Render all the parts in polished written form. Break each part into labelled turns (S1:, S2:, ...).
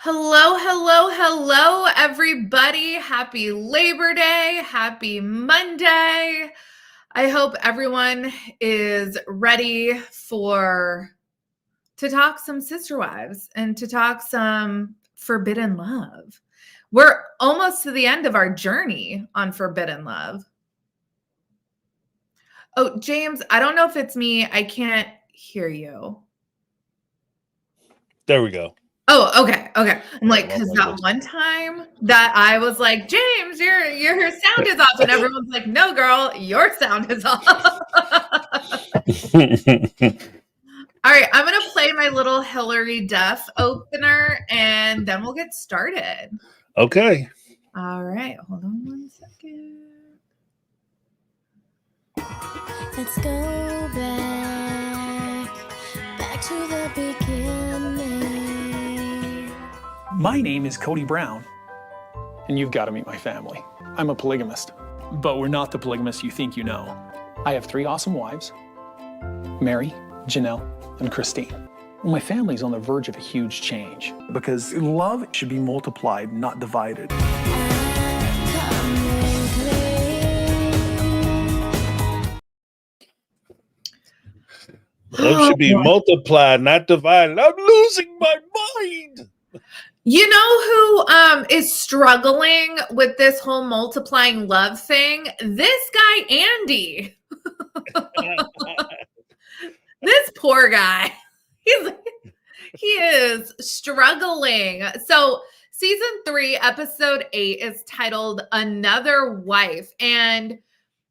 S1: Hello, hello, hello, everybody. Happy Labor Day. Happy Monday. I hope everyone is ready to talk some sister wives and to talk some forbidden love. We're almost to the end of our journey on forbidden love. Oh, James, I don't know if it's me. I can't hear you.
S2: There we go.
S1: Oh, okay. I'm like, because that one time that I was like, James, your sound is off, and everyone's like, no, girl, your sound is off. All right, I'm gonna play my little Hillary Duff opener, and then we'll get started.
S2: Okay.
S1: All right, hold on one second.
S3: Let's go back to the beginning.
S4: My name is Cody Brown, and you've got to meet my family. I'm a polygamist, but we're not the polygamists you think you know. I have 3 awesome wives, Mary, Janelle, and Christine. My family's on the verge of a huge change because love should be multiplied, not divided.
S2: Love should be multiplied, not divided. I'm losing my mind.
S1: You know who is struggling with this whole multiplying love thing? This guy, Andy. This poor guy. He is struggling. So season 3, episode 8 is titled Another Wife. And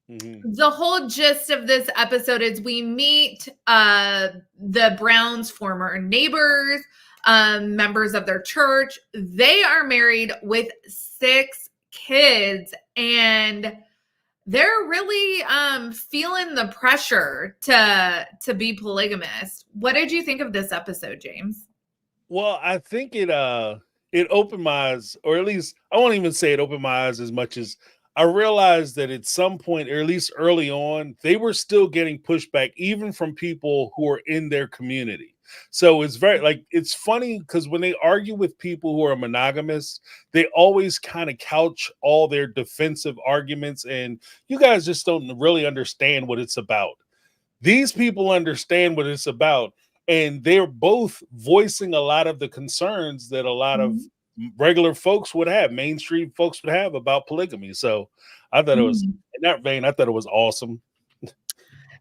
S1: the whole gist of this episode is we meet the Browns' former neighbors, members of their church. They are married with 6 kids, and they're really feeling the pressure to be polygamous. What did you think of this episode, James?
S2: Well, I think it opened my eyes, or at least I won't even say it opened my eyes as much as I realized that at some point, or at least early on, they were still getting pushback, even from people who are in their community. So it's it's funny because when they argue with people who are monogamous, they always kind of couch all their defensive arguments, and you guys just don't really understand what it's about. These people understand what it's about, and they're both voicing a lot of the concerns that a lot of regular folks would have, mainstream folks would have about polygamy. So I thought it was, in that vein, I thought it was awesome.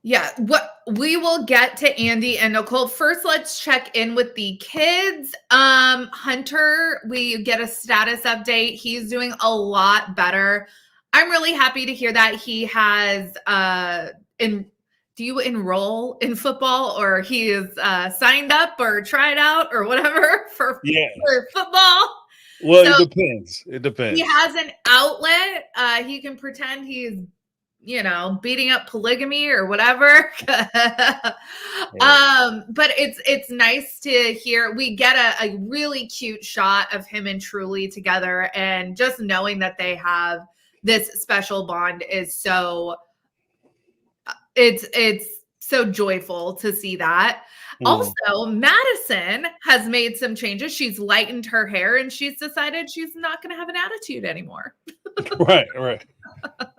S1: Yeah, what we will get to Andy and Nicole. First, let's check in with the kids. Hunter, we get a status update. He's doing a lot better. I'm really happy to hear that he has do you enroll in football, or he is signed up or tried out or whatever for football?
S2: Well, so it depends.
S1: He has an outlet. He can pretend he's beating up polygamy or whatever. But it's nice to hear. We get a really cute shot of him and Truly together, and just knowing that they have this special bond is so it's so joyful to see that. Also, Madison has made some changes. She's lightened her hair, and she's decided she's not going to have an attitude anymore.
S2: Right.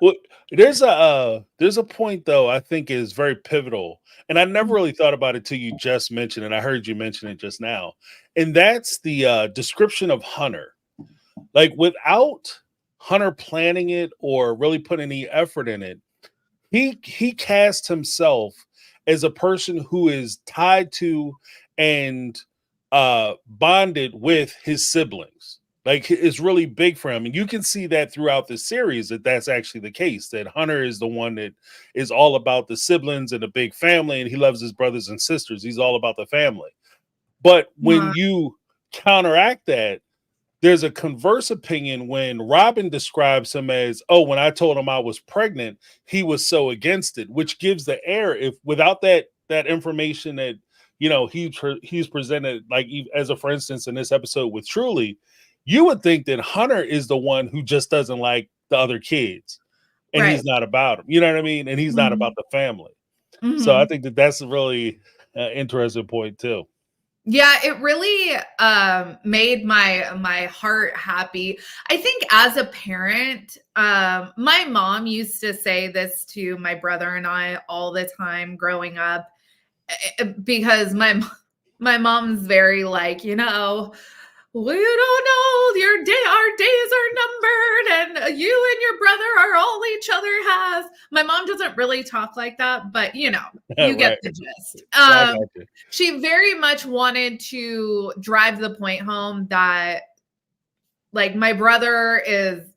S2: Well, there's a point, though, I think is very pivotal, and I never really thought about it till you just mentioned it. I heard you mention it just now, and that's the description of Hunter. Like, without Hunter planning it or really putting any effort in it, he cast himself as a person who is tied to and bonded with his siblings. Like, it's really big for him. And you can see that throughout the series, that's actually the case, that Hunter is the one that is all about the siblings and a big family, and he loves his brothers and sisters. He's all about the family. But when you counteract that, there's a converse opinion when Robin describes him as, oh, when I told him I was pregnant, he was so against it, which gives the air, if without that information that, he's presented, like as a, for instance, in this episode with Truly, you would think that Hunter is the one who just doesn't like the other kids, and he's not about them. You know what I mean? And he's not about the family. So I think that that's a really interesting point too.
S1: Yeah, it really made my heart happy. I think as a parent, my mom used to say this to my brother and I all the time growing up, because my mom's very like, we don't know, our days are numbered, and you and your brother are all each other has. My mom doesn't really talk like that, but you get
S2: Right.
S1: the gist.
S2: I got you.
S1: She very much wanted to drive the point home that, like, my brother is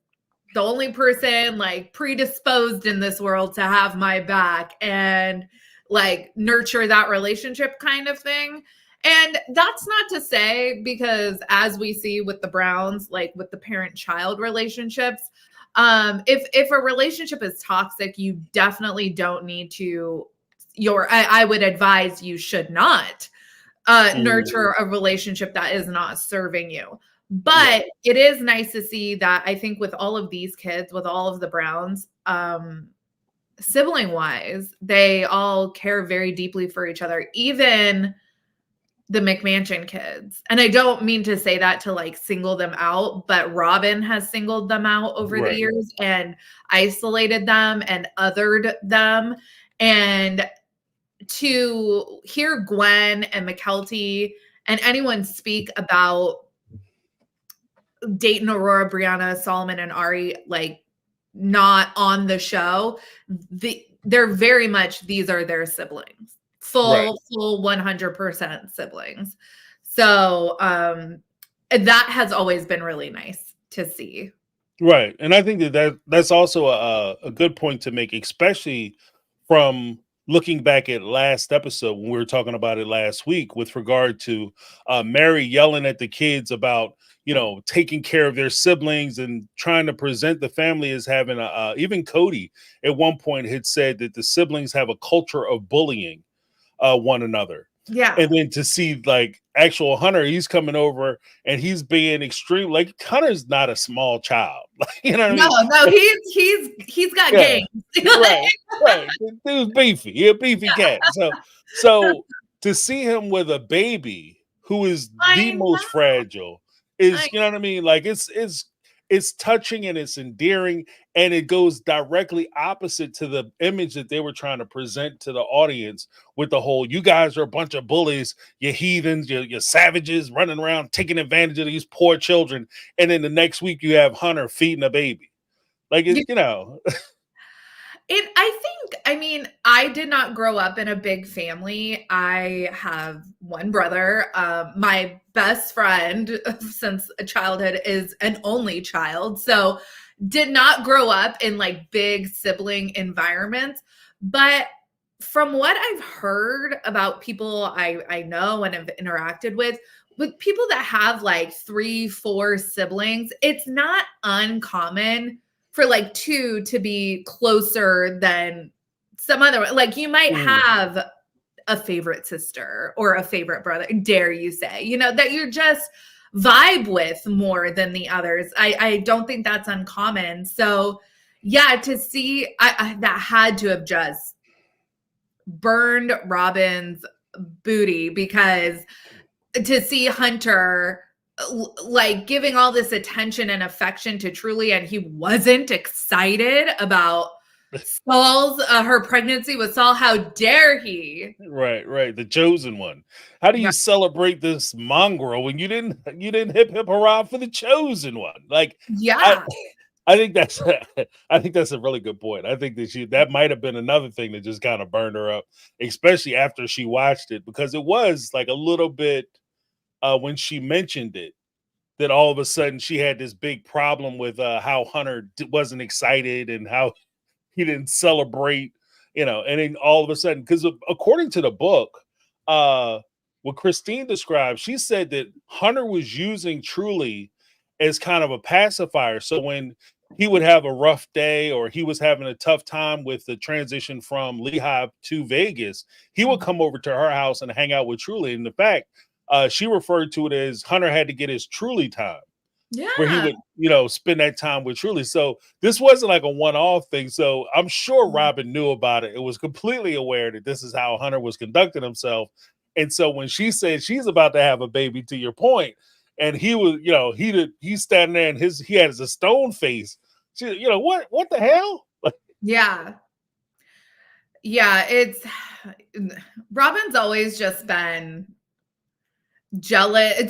S1: the only person like predisposed in this world to have my back and like nurture that relationship kind of thing. And that's not to say, because as we see with the Browns, like with the parent-child relationships, if a relationship is toxic, you definitely don't need to. I would advise you should not nurture a relationship that is not serving you. But it is nice to see that, I think, with all of these kids, with all of the Browns, sibling wise, they all care very deeply for each other, even the McMansion kids. And I don't mean to say that to like single them out, but Robin has singled them out over the years and isolated them and othered them. And to hear Gwen and McKelty and anyone speak about Dayton, Aurora, Brianna, Solomon, and Ari, like not on the show, they're very much, these are their siblings, full 100% siblings. So that has always been really nice to see.
S2: Right. And I think that's also a good point to make, especially from looking back at last episode when we were talking about it last week with regard to Mary yelling at the kids about, taking care of their siblings and trying to present the family as having even Cody at one point had said that the siblings have a culture of bullying one another.
S1: Yeah.
S2: And then to see like actual Hunter, he's coming over and he's being extreme. Like Hunter's not a small child. You know what I mean?
S1: No, he's got games.
S2: Right. Dude's beefy. He's a beefy cat. So to see him with a baby who is the most fragile is, you know what I mean? Like it's touching and it's endearing, and it goes directly opposite to the image that they were trying to present to the audience with the whole, you guys are a bunch of bullies, you heathens, you're savages running around taking advantage of these poor children. And then the next week you have Hunter feeding a baby. Like,
S1: I did not grow up in a big family. I have one brother. My best friend since childhood is an only child. So did not grow up in like big sibling environments. But from what I've heard about people I know and have interacted with people that have like 3-4 siblings, it's not uncommon for like 2 to be closer than some other. Like you might have a favorite sister or a favorite brother, dare you say, that you're just vibe with more than the others. I don't think that's uncommon. So yeah, to see that had to have just burned Robin's booty, because to see Hunter like giving all this attention and affection to Truly, and he wasn't excited about Saul's her pregnancy with Saul. How dare he?
S2: Right. The chosen one. How do you celebrate this mongrel when you didn't hip hurrah for the chosen one? Like, I think that's a really good point. I think that might have been another thing that just kind of burned her up, especially after she watched it, because it was like a little bit when she mentioned it, that all of a sudden she had this big problem with how Hunter wasn't excited and how he didn't celebrate, and then all of a sudden, because according to the book, what Christine described, she said that Hunter was using Truly as kind of a pacifier. So when he would have a rough day or he was having a tough time with the transition from Lehigh to Vegas, he would come over to her house and hang out with Truly. And in fact, she referred to it as Hunter had to get his Truly time.
S1: Yeah.
S2: Where he would, spend that time with Truly. So this wasn't like a one-off thing. So I'm sure Robin knew about it. It was completely aware that this is how Hunter was conducting himself. And so when she said she's about to have a baby, to your point, and he was, he's standing there and he has a stone face. She, what the hell?
S1: Yeah. Yeah, Robin's always just been jealous,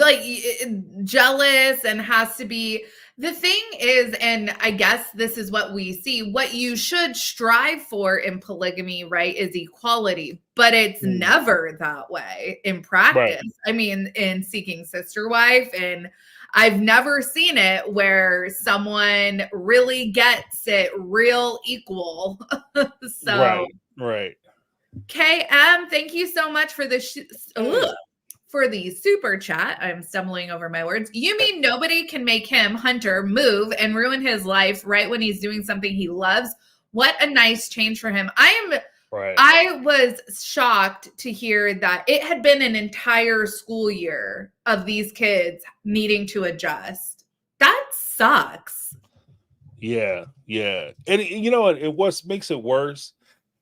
S1: jealous, and has to be. The thing is, and I guess this is what we see, what you should strive for in polygamy, right, is equality, but it's never that way in practice. Right. I mean, in Seeking Sister Wife, and I've never seen it where someone really gets it real equal. So
S2: right.
S1: KM, thank you so much for the for the super chat. I'm stumbling over my words. You mean nobody can make him, Hunter, move and ruin his life right when he's doing something he loves? What a nice change for him. I was shocked to hear that it had been an entire school year of these kids needing to adjust. That sucks.
S2: Yeah. And you know what makes it worse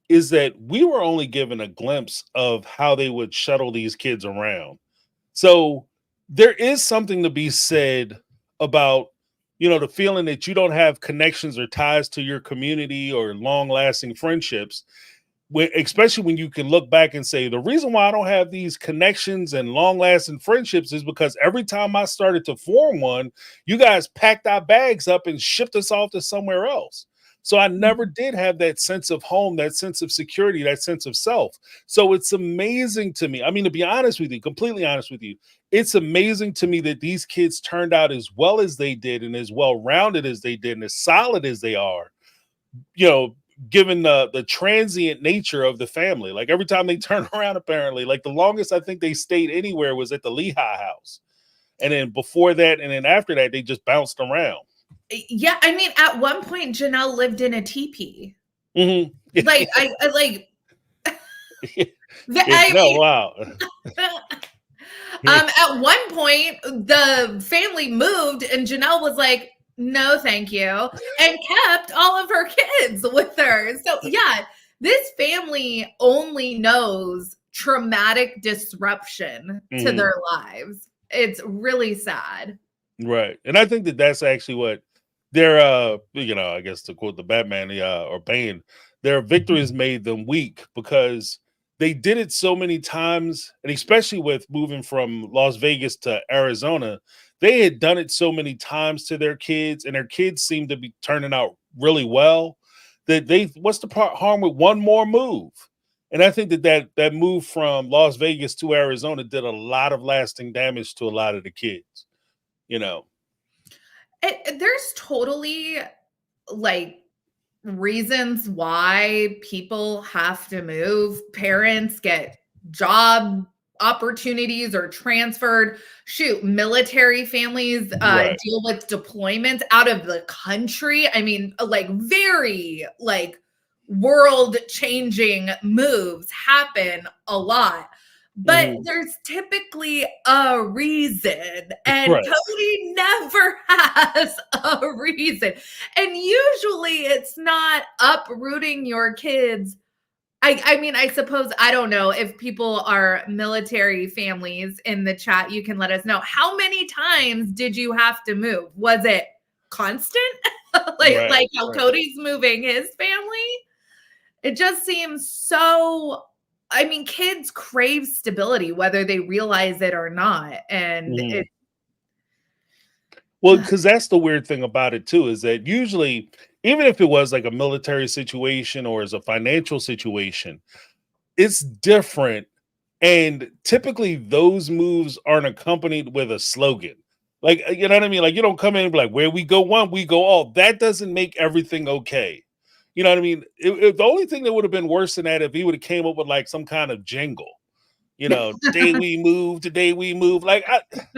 S2: is that we were only given a glimpse of how they would shuttle these kids around. So there is something to be said about, the feeling that you don't have connections or ties to your community or long-lasting friendships, especially when you can look back and say, the reason why I don't have these connections and long-lasting friendships is because every time I started to form one, you guys packed our bags up and shipped us off to somewhere else. So I never did have that sense of home, that sense of security, that sense of self. So it's amazing to me. I mean, to be honest with you, completely honest with you, it's amazing to me that these kids turned out as well as they did and as well-rounded as they did and as solid as they are, given the transient nature of the family. Like every time they turn around, apparently, like the longest I think they stayed anywhere was at the Lehigh house. And then before that, and then after that, they just bounced around.
S1: Yeah, I mean, at one point, Janelle lived in a teepee.
S2: Mm-hmm.
S1: Wow. At one point, the family moved, and Janelle was like, "No, thank you," and kept all of her kids with her. So, yeah, this family only knows traumatic disruption to their lives. It's really sad.
S2: Right, and I think that's actually what their, I guess to quote the Batman, or Bane, their victories made them weak because they did it so many times, and especially with moving from Las Vegas to Arizona, they had done it so many times to their kids, and their kids seemed to be turning out really well. That what's the harm with one more move? And I think that move from Las Vegas to Arizona did a lot of lasting damage to a lot of the kids.
S1: There's totally reasons why people have to move. Parents get job opportunities or transferred. Military families deal with deployments out of the country. I mean, very world-changing moves happen a lot. But there's typically a reason, and Cody never has a reason. And usually it's not uprooting your kids. I mean, I suppose, I don't know if people are military families in the chat, you can let us know. How many times did you have to move? Was it constant? like how Cody's moving his family? It just seems so... I mean, kids crave stability, whether they realize it or not. And
S2: because that's the weird thing about it too, is that usually, even if it was like a military situation or as a financial situation, it's different. And typically those moves aren't accompanied with a slogan. Like, you know what I mean? Like, you don't come in and be like, where we go one, we go all. That doesn't make everything okay. You know what I mean? The only thing that would have been worse than that if he would have came up with like some kind of jingle, today we move. Like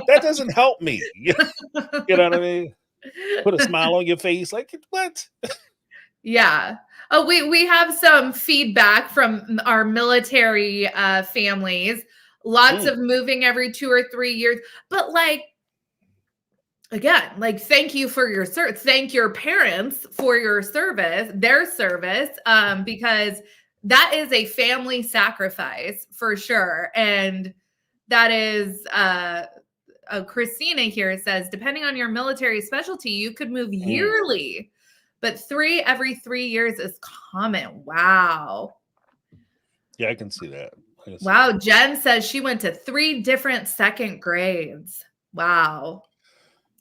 S2: that doesn't help me. You know what I mean? Put a smile on your face. Like what?
S1: Yeah. Oh, we have some feedback from our military families. Lots of moving every 2 or 3 years, but again, thank you for your service. Thank your parents for their service, because that is a family sacrifice for sure. And that is Christina here says, depending on your military specialty, you could move yearly, but 3 every 3 years is common. Wow.
S2: Yeah, I can see that.
S1: Wow. Jen says she went to 3 different second grades. Wow.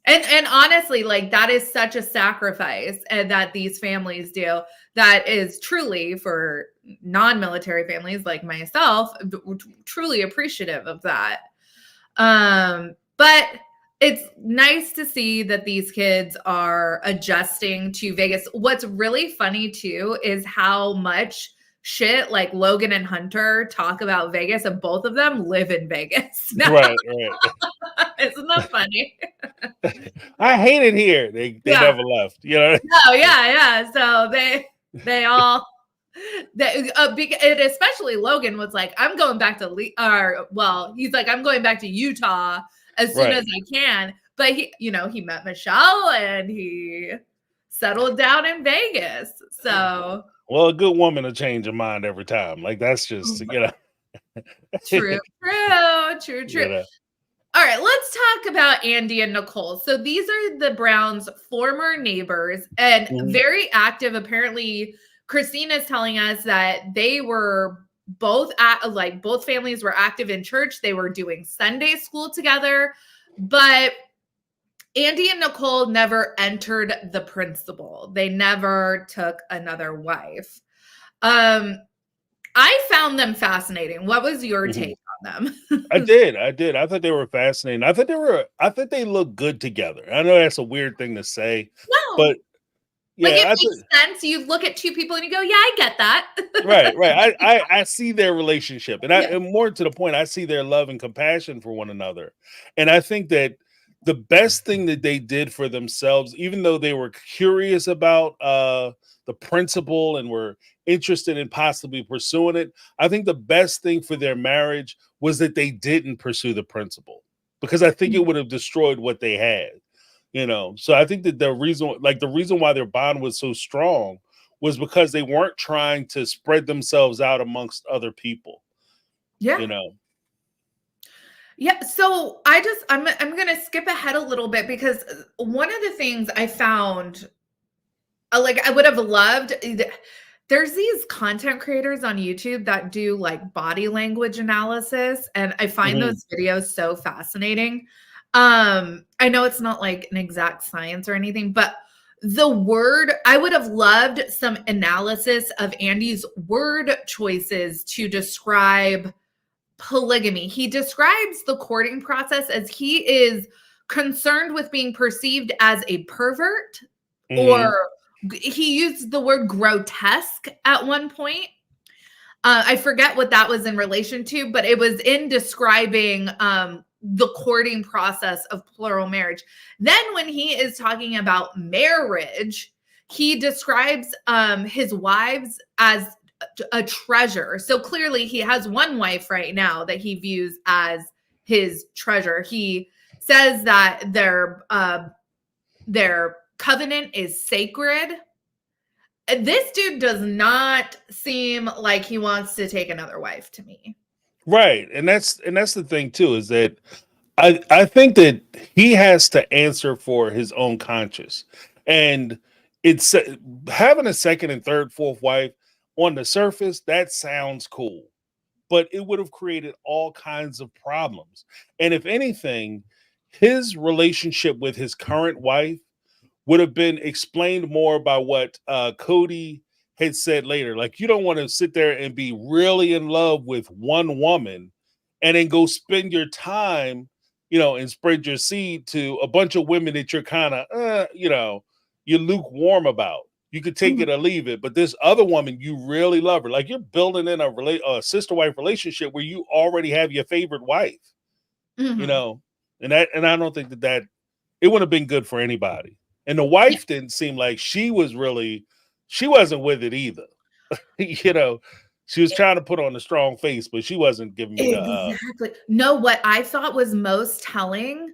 S1: And honestly, like that is such a sacrifice and that these families do. That is truly for non-military families like myself, truly appreciative of that. But it's nice to see that these kids are adjusting to Vegas. What's really funny too is how much shit like Logan and Hunter talk about Vegas, and both of them live in Vegas now.
S2: Right.
S1: Isn't that funny?
S2: I hate it here. They never left, you know.
S1: Oh yeah. So they all and especially Logan was like, I'm going back to he's like, I'm going back to Utah as soon as I can. But he met Michelle and he settled down in Vegas. So
S2: well, a good woman will change her mind every time. Like that's just
S1: True. You know. All right, let's talk about Andy and Nicole. So these are the Browns' former neighbors and very active. Apparently, Christina's telling us that they were both both families were active in church. They were doing Sunday school together, but Andy and Nicole never entered the principal. They never took another wife. I found them fascinating. What was your take on them?
S2: I did. I thought they were fascinating. I thought they looked good together. I know that's a weird thing to say, but yeah,
S1: like it makes sense. You look at 2 people and you go, "Yeah, I get that."
S2: Right. I see their relationship, and more to the point, I see their love and compassion for one another, and I think that the best thing that they did for themselves, even though they were curious about the principle and were interested in possibly pursuing it, I think the best thing for their marriage was that they didn't pursue the principle, because I think it would have destroyed what they had, you know. So I think that the reason why their bond was so strong was because they weren't trying to spread themselves out amongst other people.
S1: Yeah.
S2: You know.
S1: Yeah, so I'm going to skip ahead a little bit, because one of the things I found, like I would have loved, there's these content creators on YouTube that do like body language analysis, and I find those videos so fascinating. I know it's not like an exact science or anything, but I would have loved some analysis of Andy's word choices to describe polygamy. He describes the courting process as he is concerned with being perceived as a pervert, or he used the word grotesque at one point. I forget what that was in relation to, but it was in describing the courting process of plural marriage. Then when he is talking about marriage, he describes his wives as a treasure. So clearly he has one wife right now that he views as his treasure. He says that their covenant is sacred. This dude does not seem like he wants to take another wife to me.
S2: Right. And that's the thing too, is that I think that he has to answer for his own conscience. And it's having a second and third, fourth wife on the surface, that sounds cool, but it would have created all kinds of problems. And if anything, his relationship with his current wife would have been explained more by what Cody had said later. Like, you don't want to sit there and be really in love with one woman and then go spend your time, you know, and spread your seed to a bunch of women that you're kind of, you're lukewarm about. You could take it or leave it, but this other woman, you really love her. Like, you're building in a sister-wife relationship where you already have your favorite wife, you know, and I don't think that it would have been good for anybody. And the wife didn't seem like she wasn't with it either. You know, she was trying to put on a strong face, but she wasn't giving me
S1: exactly. No, what I thought was most telling,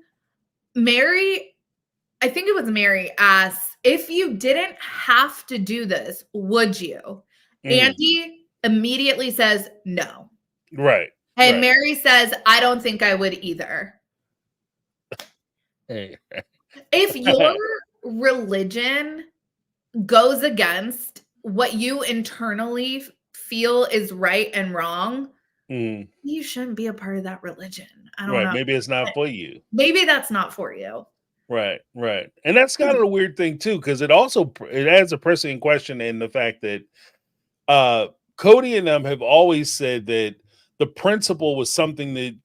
S1: I think it was Mary asked, if you didn't have to do this, would you? Andy immediately says no.
S2: Right.
S1: And
S2: right.
S1: Mary says, I don't think I would either.
S2: Hey.
S1: If your religion goes against what you internally feel is right and wrong, you shouldn't be a part of that religion. I don't know.
S2: Maybe it's not for you.
S1: Maybe that's not for you.
S2: Right. And that's kind of a weird thing too, because it adds a pressing question in the fact that Cody and them have always said that the principle was something that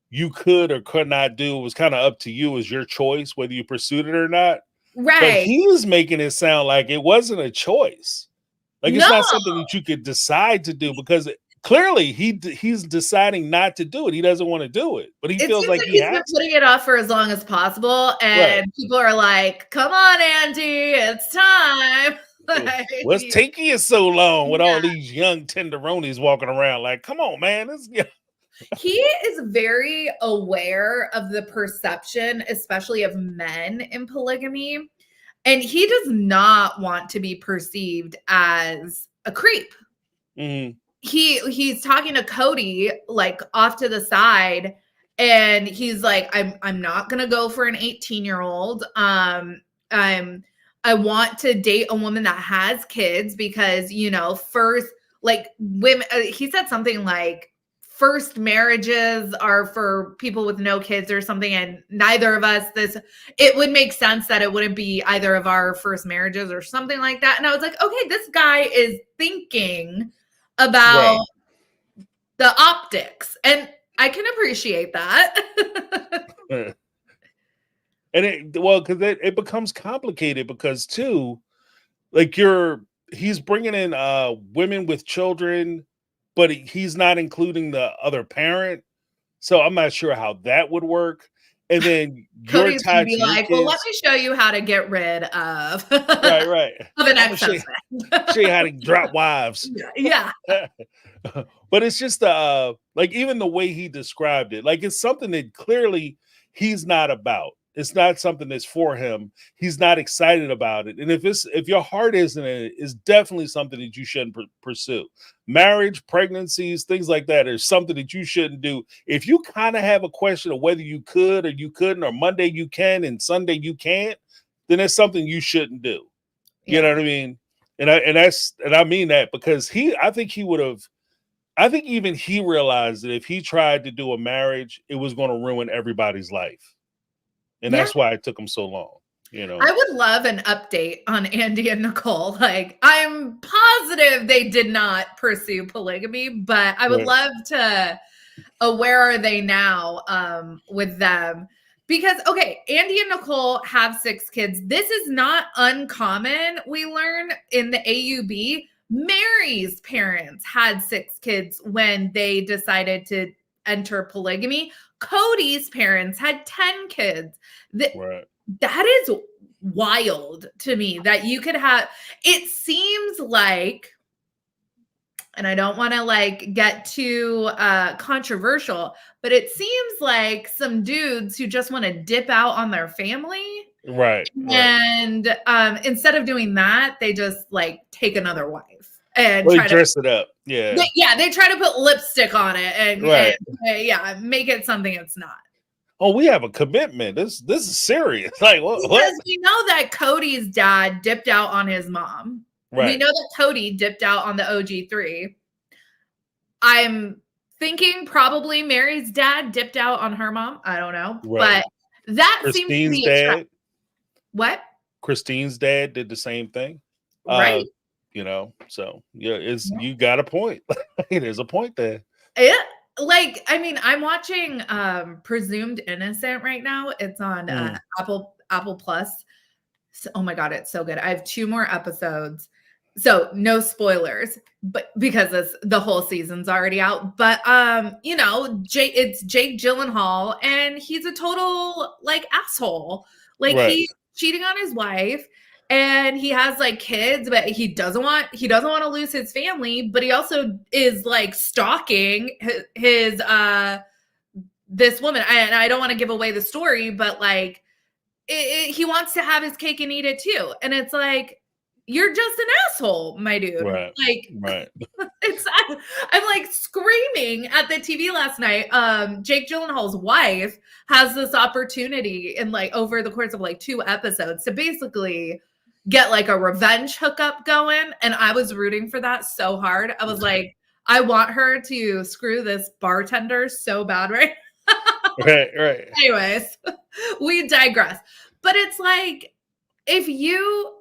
S2: you could or could not do. It was kind of up to you, as your choice, whether you pursued it or not.
S1: Right.
S2: But he was making it sound like it wasn't a choice. Like it's not something that you could decide to do, because clearly he's deciding not to do it. He doesn't want to do it, but he feels like
S1: he's been putting it off for as long as possible. And people are like, come on, Andy, it's time.
S2: What's taking you so long with all these young tenderonis walking around? Like, come on, man.
S1: He is very aware of the perception, especially of men in polygamy. And he does not want to be perceived as a creep.
S2: Mm-hmm.
S1: He's talking to Cody like off to the side, and he's like, I'm not gonna go for an 18-year-old. I want to date a woman that has kids because, first, like, women, he said something like, first marriages are for people with no kids or something, and neither of us, it would make sense that it wouldn't be either of our first marriages or something like that. And I was like, okay, this guy is thinking about the optics, and I can appreciate that.
S2: And because it becomes complicated, because too, like he's bringing in women with children, but he's not including the other parent. So I'm not sure how that would work. And then
S1: Cody's gonna be like, well, let me show you how to get rid of
S2: right
S1: of an ex-husband.
S2: Show you how to drop wives.
S1: Yeah.
S2: But it's just like, even the way he described it, like, it's something that clearly he's not about. It's not something that's for him. He's not excited about it. And if your heart isn't in it, it's definitely something that you shouldn't pursue. Marriage, pregnancies, things like that are something that you shouldn't do. If you kind of have a question of whether you could or you couldn't, or Monday you can and Sunday you can't, then it's something you shouldn't do. You know what I mean? And I mean that, because I think even he realized that if he tried to do a marriage, it was going to ruin everybody's life. And that's why it took him so long, I
S1: would love an update on Andy and Nicole. Like, I'm positive they did not pursue polygamy, but I would love to, where are they now with them? Because, okay, Andy and Nicole have 6 kids. This is not uncommon, we learn in the AUB. Mary's parents had 6 kids when they decided to enter polygamy. Cody's parents had 10 kids. That is wild to me, that you could have, it seems like, and I don't want to like get too controversial, but it seems like some dudes who just want to dip out on their family. And instead of doing that, they just like take another wife and try to
S2: dress it up.
S1: They try to put lipstick on it and make it something it's not.
S2: Oh, we have a commitment. This is serious. Like, what?
S1: Because we know that Cody's dad dipped out on his mom. We know that Cody dipped out on the OG3. I'm thinking probably Mary's dad dipped out on her mom. I don't know. But that
S2: Christine's
S1: seems to be
S2: dad.
S1: What?
S2: Christine's dad did the same thing.
S1: Right.
S2: So you got a point. There's a point there.
S1: Like, I mean, I'm watching Presumed Innocent right now. It's on Apple Plus. So, oh my God, it's so good. I have 2 more episodes. So no spoilers, but because the whole season's already out. But it's Jake Gyllenhaal, and he's a total like asshole. Like he's cheating on his wife. And he has like kids, but he doesn't want to lose his family, but he also is like stalking his this woman. And I don't want to give away the story, but like he wants to have his cake and eat it too. And it's like, you're just an asshole, my dude.
S2: Right.
S1: Like,
S2: Right.
S1: I'm like screaming at the TV last night. Jake Gyllenhaal's wife has this opportunity in like over the course of like 2 episodes to basically get like a revenge hookup going. And I was rooting for that so hard. I was like, I want her to screw this bartender so bad, right?
S2: Right.
S1: Anyways, we digress. But it's like, if you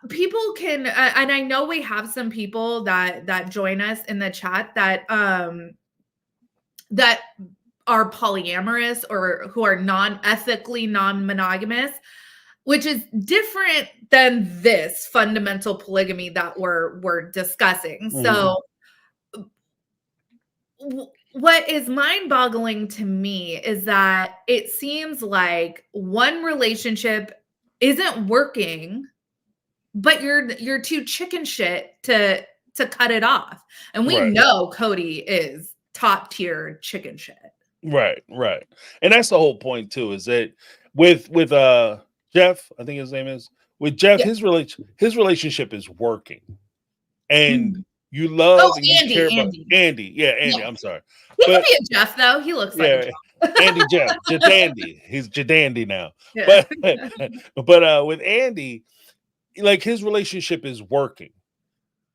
S1: people can and I know we have some people that join us in the chat that that are polyamorous or who are non-ethically non-monogamous, which is different than this fundamental polygamy that we're discussing. So what is mind-boggling to me is that it seems like one relationship isn't working, but you're too chicken shit to cut it off. And we know Cody is top tier chicken shit.
S2: Right. And that's the whole point too, is that with Jeff, I think his name is, with Jeff, his relationship is working. And you love and you care about Andy. Yeah, Andy. Yeah. I'm sorry.
S1: He could be a Jeff though. He looks like a Jeff.
S2: Andy Jeff. Jadandy. He's Jadandy now. Yeah. But with Andy, like his relationship is working.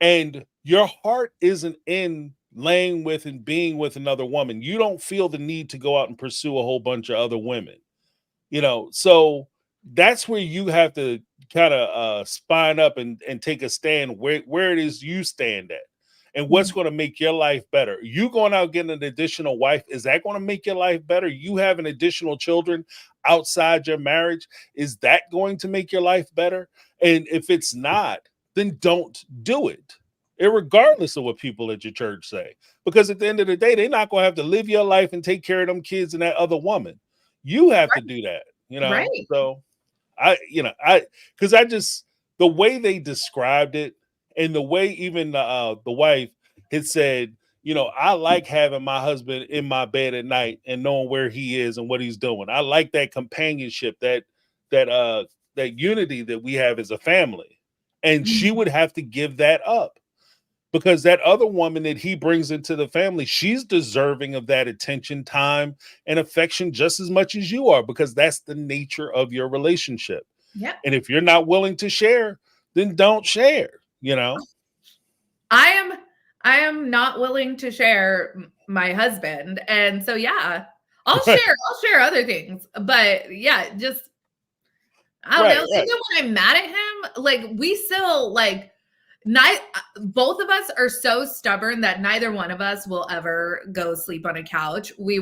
S2: And your heart isn't in laying with and being with another woman. You don't feel the need to go out and pursue a whole bunch of other women. You know, so that's where you have to kind of spine up and take a stand where it is you stand at and what's going to make your life better. You going out getting an additional wife, is that going to make your life better? You having additional children outside your marriage, is that going to make your life better? And if it's not, then don't do it, regardless of what people at your church say. Because at the end of the day, they're not going to have to live your life and take care of them kids and that other woman. You have to do that, you know? Right. So because the way they described it and the way even the wife had said, you know, I like having my husband in my bed at night and knowing where he is and what he's doing. I like that companionship, that unity that we have as a family. And she would have to give that up because that other woman that he brings into the family, she's deserving of that attention, time, and affection just as much as you are, because that's the nature of your relationship. Yeah. And if you're not willing to share, then don't share, you know?
S1: I am not willing to share my husband. And so, yeah, I'll share other things, but yeah, just, I don't know. Even when I'm mad at him, like we still like, both of us are so stubborn that neither one of us will ever go sleep on a couch. We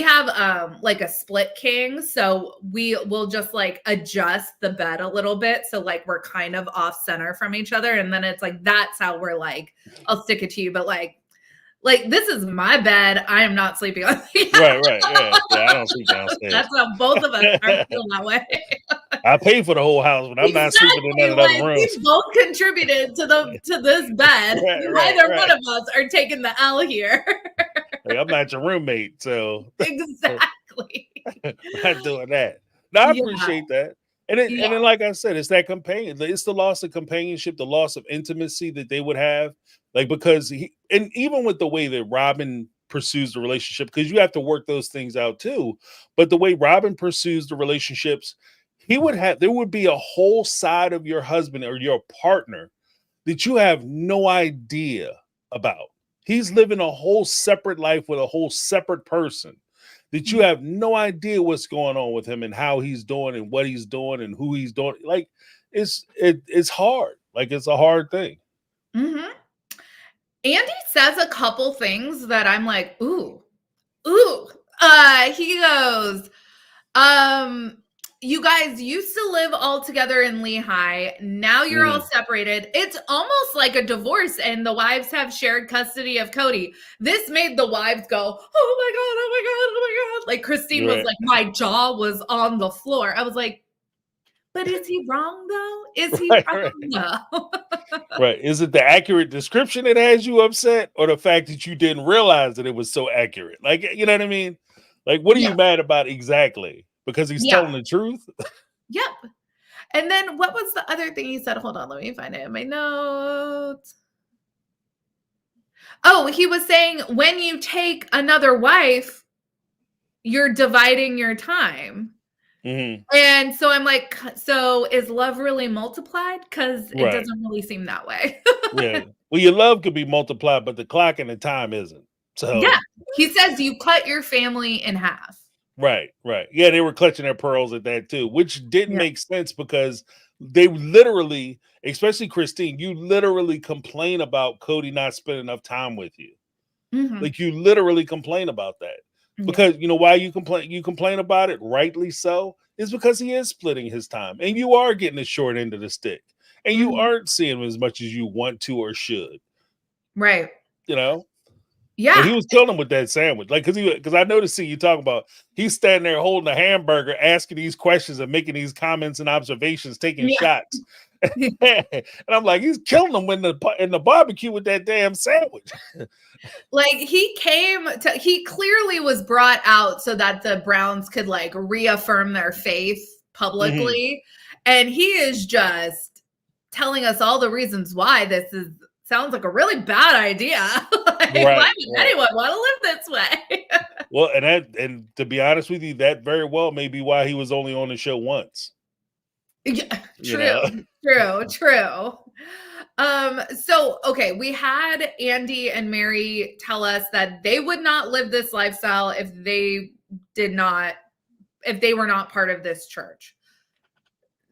S1: have like a split king, so we will just like adjust the bed a little bit, so like we're kind of off center from each other, and then it's like that's how we're like, I'll stick it to you, but like this is my bed. I am not sleeping on the
S2: Right. Yeah, I don't sleep downstairs.
S1: That's how both of us are feeling that way.
S2: I pay for the whole house, but I'm not sleeping in none of the other rooms.
S1: We both contributed to this bed. Neither one of us are taking the L here.
S2: Like, I'm not your roommate, so
S1: exactly.
S2: I'm not doing that. No, I appreciate that. And then, like I said, it's that it's the loss of companionship, the loss of intimacy that they would have. Like, because and even with the way that Robin pursues the relationship, because you have to work those things out too. But the way Robin pursues the relationships, there would be a whole side of your husband or your partner that you have no idea about. He's living a whole separate life with a whole separate person that you have no idea what's going on with him and how he's doing and what he's doing and who he's doing. Like it's hard. Like it's a hard thing.
S1: Mm-hmm. Andy says a couple things that I'm like, ooh. He goes, you guys used to live all together in Lehigh. Now you're all separated. It's almost like a divorce, and the wives have shared custody of Cody. This made the wives go, oh my God. Like Christine was like, my jaw was on the floor. I was like, but is he wrong though? Is he wrong though?
S2: Right. Is it the accurate description that has you upset, or the fact that you didn't realize that it was so accurate? Like, you know what I mean? Like, what are you mad about exactly? Because he's telling the truth?
S1: Yep. And then what was the other thing he said? Hold on, let me find it in my notes. Oh, he was saying when you take another wife, you're dividing your time.
S2: Mhm.
S1: And so I'm like, so is love really multiplied? Because it
S2: Right.
S1: doesn't really seem that way.
S2: Yeah. Well, your love could be multiplied, but the clock and the time isn't. So
S1: Yeah. He says you cut your family in half.
S2: right, right. Yeah, they were clutching their pearls at that too, which didn't
S1: Yeah.
S2: make sense because they literally, especially Christine, you literally complain about Cody not spending enough time with you.
S1: Mhm.
S2: Like you literally complain about that.
S1: Yeah.
S2: Because you know why you complain about it, rightly so, is because he is splitting his time and you are getting the short end of the stick. And you
S1: Mhm.
S2: aren't seeing him as much as you want to or should,
S1: Right.
S2: you know? And
S1: Yeah.
S2: he was killing him with that sandwich. Like, because I noticed you talking about he's standing there holding a hamburger, asking these questions and making these comments and observations, taking
S1: Yeah.
S2: shots. And I'm like, he's killing them in the barbecue with that damn sandwich.
S1: Like he clearly was brought out so that the Browns could like reaffirm their faith publicly. And he is just telling us all the reasons why sounds like a really bad idea. Like,
S2: Right,
S1: why would
S2: right.
S1: anyone want to live this way?
S2: Well, and to be honest with you, that very well may be why he was only on the show once.
S1: Yeah,
S2: You
S1: true,
S2: know?
S1: true. So okay, we had Andy and Mary tell us that they would not live this lifestyle if they were not part of this church.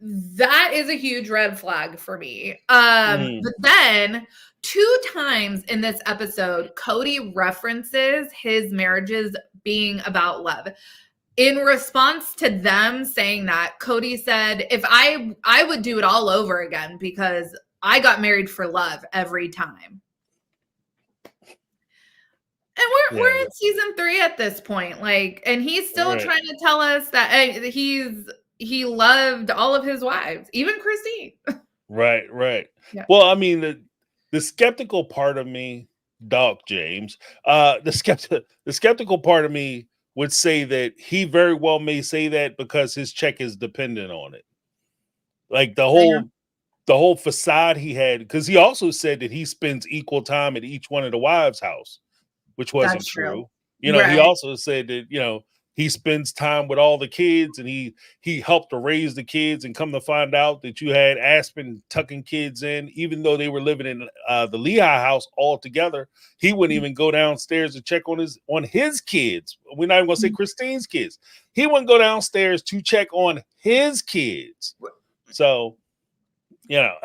S1: That is a huge red flag for me. But then 2 times in this episode, Cody references his marriages being about love. In response to them saying that, Cody said, if I would do it all over again because I got married for love every time. And we're in season 3 at this point. Like, and he's still trying to tell us that he loved all of his wives, even Christine.
S2: Right.
S1: Yeah.
S2: Well, I mean, the skeptical part of me, Doc James, the skeptical part of me would say that he very well may say that because his check is dependent on it. Like the whole facade he had, because he also said that he spends equal time at each one of the wives' house, which wasn't
S1: That's true.
S2: You know, he
S1: Right.
S2: also said that, you know, he spends time with all the kids and he helped to raise the kids, and come to find out that you had Aspen tucking kids in, even though they were living in the Lehigh house all together. He wouldn't even go downstairs to check on his kids. We're not even going to say Christine's kids. He wouldn't go downstairs to check on his kids. So, you know,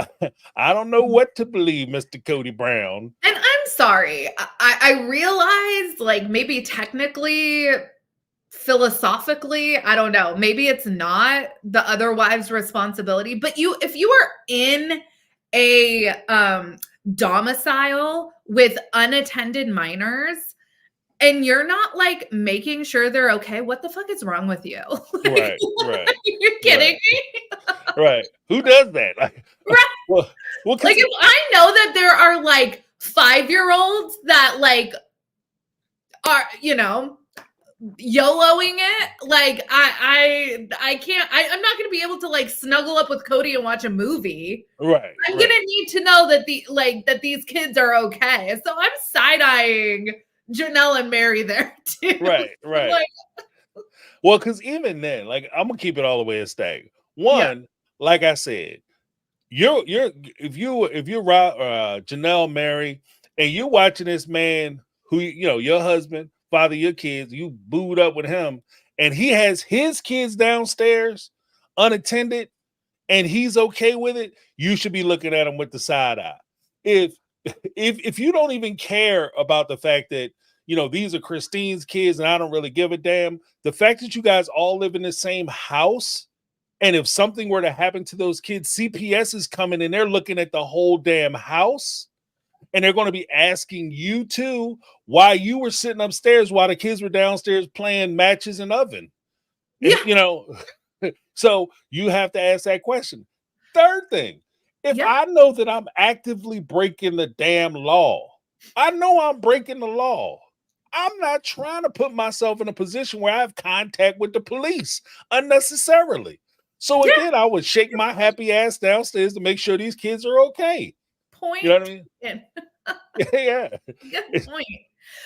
S2: I don't know what to believe, Mr. Cody Brown.
S1: And I'm sorry. I realized, like, maybe technically, philosophically, I don't know, maybe it's not the other wife's responsibility, but if you are in a domicile with unattended minors and you're not like making sure they're okay, what the fuck is wrong with you? Like,
S2: Right.
S1: You're kidding me?
S2: Right. Who does that? Like,
S1: Right.
S2: well,
S1: Like, if I know that there are like 5-year-olds that like are, you know, YOLOing it, like I can't, I'm not gonna be able to like snuggle up with Cody and watch a movie.
S2: Right.
S1: I'm gonna need to know that that these kids are okay. So I'm side-eyeing Janelle and Mary there too.
S2: Right.
S1: Like,
S2: Well, because even then, like, I'm gonna keep it all the way a stack. One, like I said, if you're Janelle, Mary, and you're watching this man who, you know, your husband, father, your kids, you booed up with him, and he has his kids downstairs unattended, and he's okay with it, you should be looking at him with the side eye. If you don't even care about the fact that, you know, these are Christine's kids and I don't really give a damn, the fact that you guys all live in the same house, and if something were to happen to those kids, CPS is coming and they're looking at the whole damn house, and they're going to be asking you too why you were sitting upstairs while the kids were downstairs playing matches and oven. And, you know, so you have to ask that question. Third thing, if I know that I'm actively breaking the damn law, I know I'm breaking the law. I'm not trying to put myself in a position where I have contact with the police unnecessarily. So
S1: Yeah.
S2: again, I would shake my happy ass downstairs to make sure these kids are okay.
S1: Point.
S2: You know what I mean?
S1: taken.
S2: Yeah.
S1: Good point.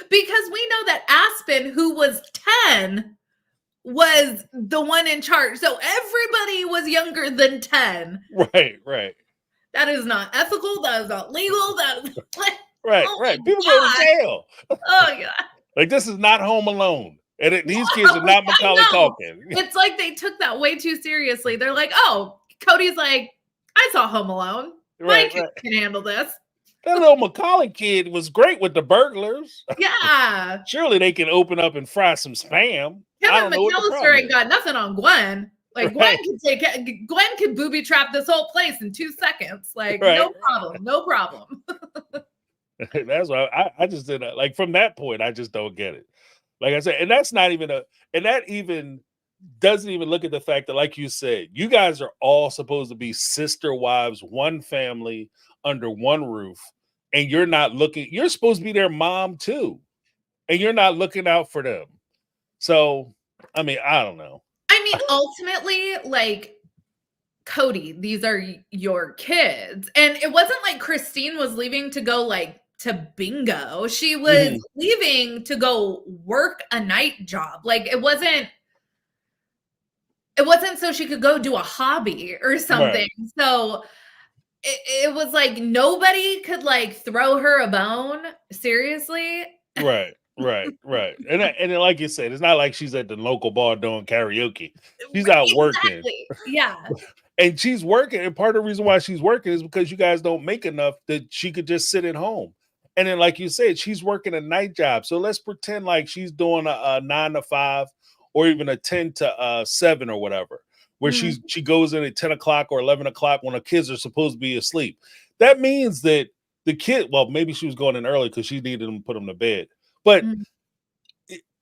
S1: Because we know that Aspen, who was 10, was the one in charge. So everybody was younger than 10.
S2: Right.
S1: That is not ethical. That is not legal. That is
S2: Right.
S1: Oh my
S2: People go to
S1: God.
S2: jail.
S1: Oh yeah.
S2: Like, this is not Home Alone. And these kids are not
S1: I
S2: Macaulay
S1: know.
S2: Culkin.
S1: It's like they took that way too seriously. They're like, oh, Cody's like, I saw Home Alone. My kids can handle this.
S2: That little Macaulay kid was great with the burglars.
S1: Yeah.
S2: Surely they can open up and fry some spam.
S1: Kevin McAllister ain't got nothing on Gwen. Like
S2: Right.
S1: Gwen could booby trap this whole place in 2 seconds. Like
S2: Right.
S1: no problem.
S2: That's why I just did like from that point, I just don't get it. Like I said, and that's not even that even doesn't even look at the fact that, like you said, you guys are all supposed to be sister wives, one family under one roof, and you're supposed to be their mom too, and you're not looking out for them. So, I mean, I don't know.
S1: I mean, ultimately, like, Cody, these are your kids. And it wasn't like Christine was leaving to go like to bingo. She was leaving to go work a night job. Like it wasn't so she could go do a hobby or something. Right. So it was like nobody could like throw her a bone. Seriously.
S2: Right. And like you said, it's not like she's at the local bar doing karaoke. She's out working.
S1: Yeah.
S2: And she's working. And part of the reason why she's working is because you guys don't make enough that she could just sit at home. And then, like you said, she's working a night job. So let's pretend like she's doing a 9 to 5 or even a 10 to 7 or whatever, where she goes in at 10 o'clock or 11 o'clock when her kids are supposed to be asleep. That means that the kid, well, maybe she was going in early because she needed them to put them to bed. But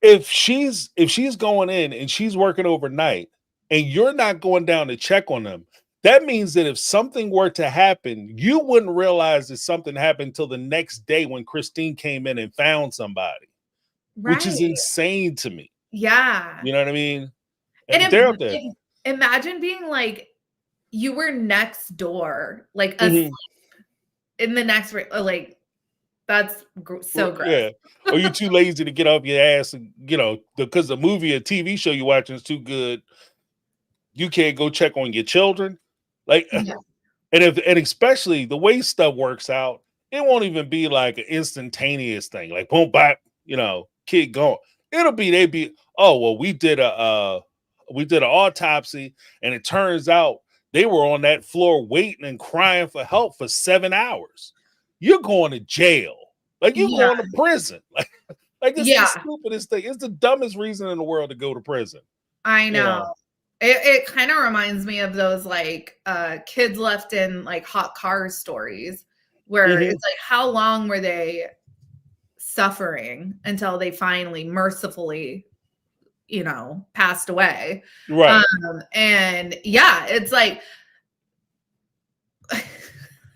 S2: if she's going in and she's working overnight and you're not going down to check on them, that means that if something were to happen, you wouldn't realize that something happened until the next day when Christine came in and found somebody, which is insane to me.
S1: Yeah.
S2: You know what I mean?
S1: And imagine being like, you were next door, like asleep in the next, like, that's so gross.
S2: Yeah. Or you're too lazy to get off your ass and, because the movie or TV show you're watching is too good. You can't go check on your children. Like, and especially the way stuff works out, it won't even be like an instantaneous thing. Like, boom, bop, kid gone. They'd be, oh, well, we did an autopsy and it turns out they were on that floor waiting and crying for help for 7 hours. You're going to jail. Like, you're going to prison. Like it's the stupidest thing. It's the dumbest reason in the world to go to prison.
S1: I know. It kind of reminds me of those like kids left in like hot car stories where it's like, how long were they suffering until they finally mercifully, passed away?
S2: Right.
S1: And it's like,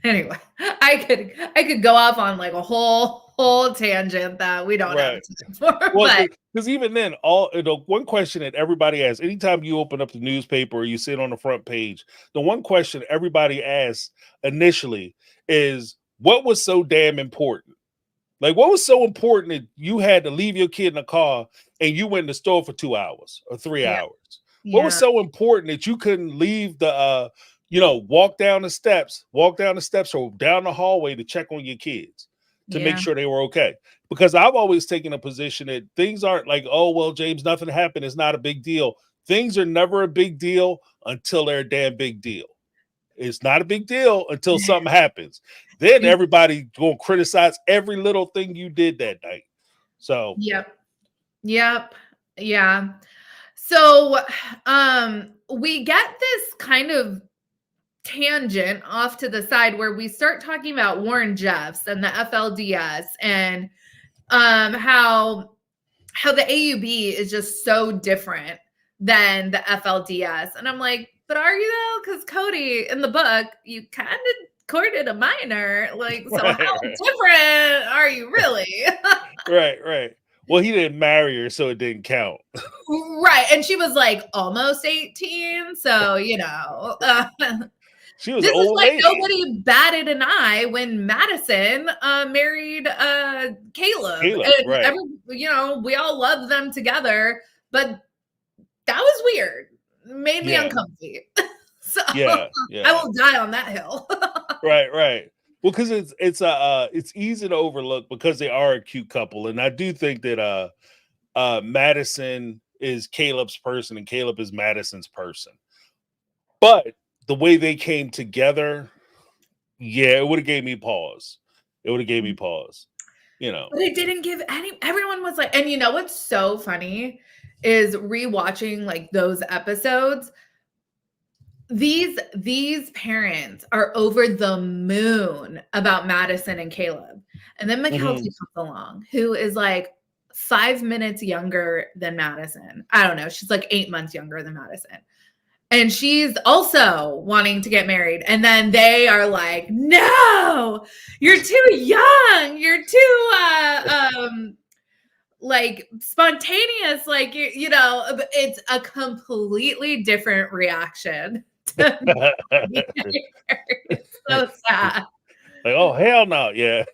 S1: anyway, I could go off on like a whole tangent that we don't have time for.
S2: Well, because even then, one question that everybody asks, anytime you open up the newspaper or you sit on the front page, the one question everybody asks initially is, what was so damn important? Like, what was so important that you had to leave your kid in the car and you went in the store for 2 hours or 3 hours? What was so important that you couldn't leave the walk down the steps or down the hallway to check on your kids to make sure they were okay? Because I've always taken a position that things aren't like, oh, well, James, nothing happened. It's not a big deal. Things are never a big deal until they're a damn big deal. It's not a big deal until something happens. Then everybody going to criticize every little thing you did that night. So.
S1: Yep. Yeah. So we get this kind of tangent off to the side where we start talking about Warren Jeffs and the FLDS and how the AUB is just so different than the FLDS. And I'm like, but are you though? Because Cody, in the book, you kind of courted a minor. Like, so how different are you really?
S2: Right. Well, he didn't marry her, so it didn't count.
S1: Right. And she was like almost 18. So,
S2: She was
S1: this
S2: an
S1: is
S2: old
S1: like
S2: lady.
S1: nobody batted an eye when Madison married Caleb.
S2: Caleb,
S1: And
S2: right.
S1: we all love them together, but that was weird. Made me
S2: Yeah.
S1: uncomfy. So
S2: Yeah.
S1: I will die on that hill.
S2: Right. Well, because it's easy to overlook because they are a cute couple, and I do think that Madison is Caleb's person and Caleb is Madison's person. But the way they came together, yeah, it would have gave me pause. It would have gave me pause.
S1: But it didn't give everyone was like, and you know what's so funny is rewatching like those episodes. These parents are over the moon about Madison and Caleb. And then Mackenzie comes along, who is like 5 minutes younger than Madison. I don't know. She's like 8 months younger than Madison. And she's also wanting to get married. And then they are like, no, you're too young. You're too like spontaneous. Like, it's a completely different reaction. It's so sad.
S2: Like, oh, hell no. Yeah.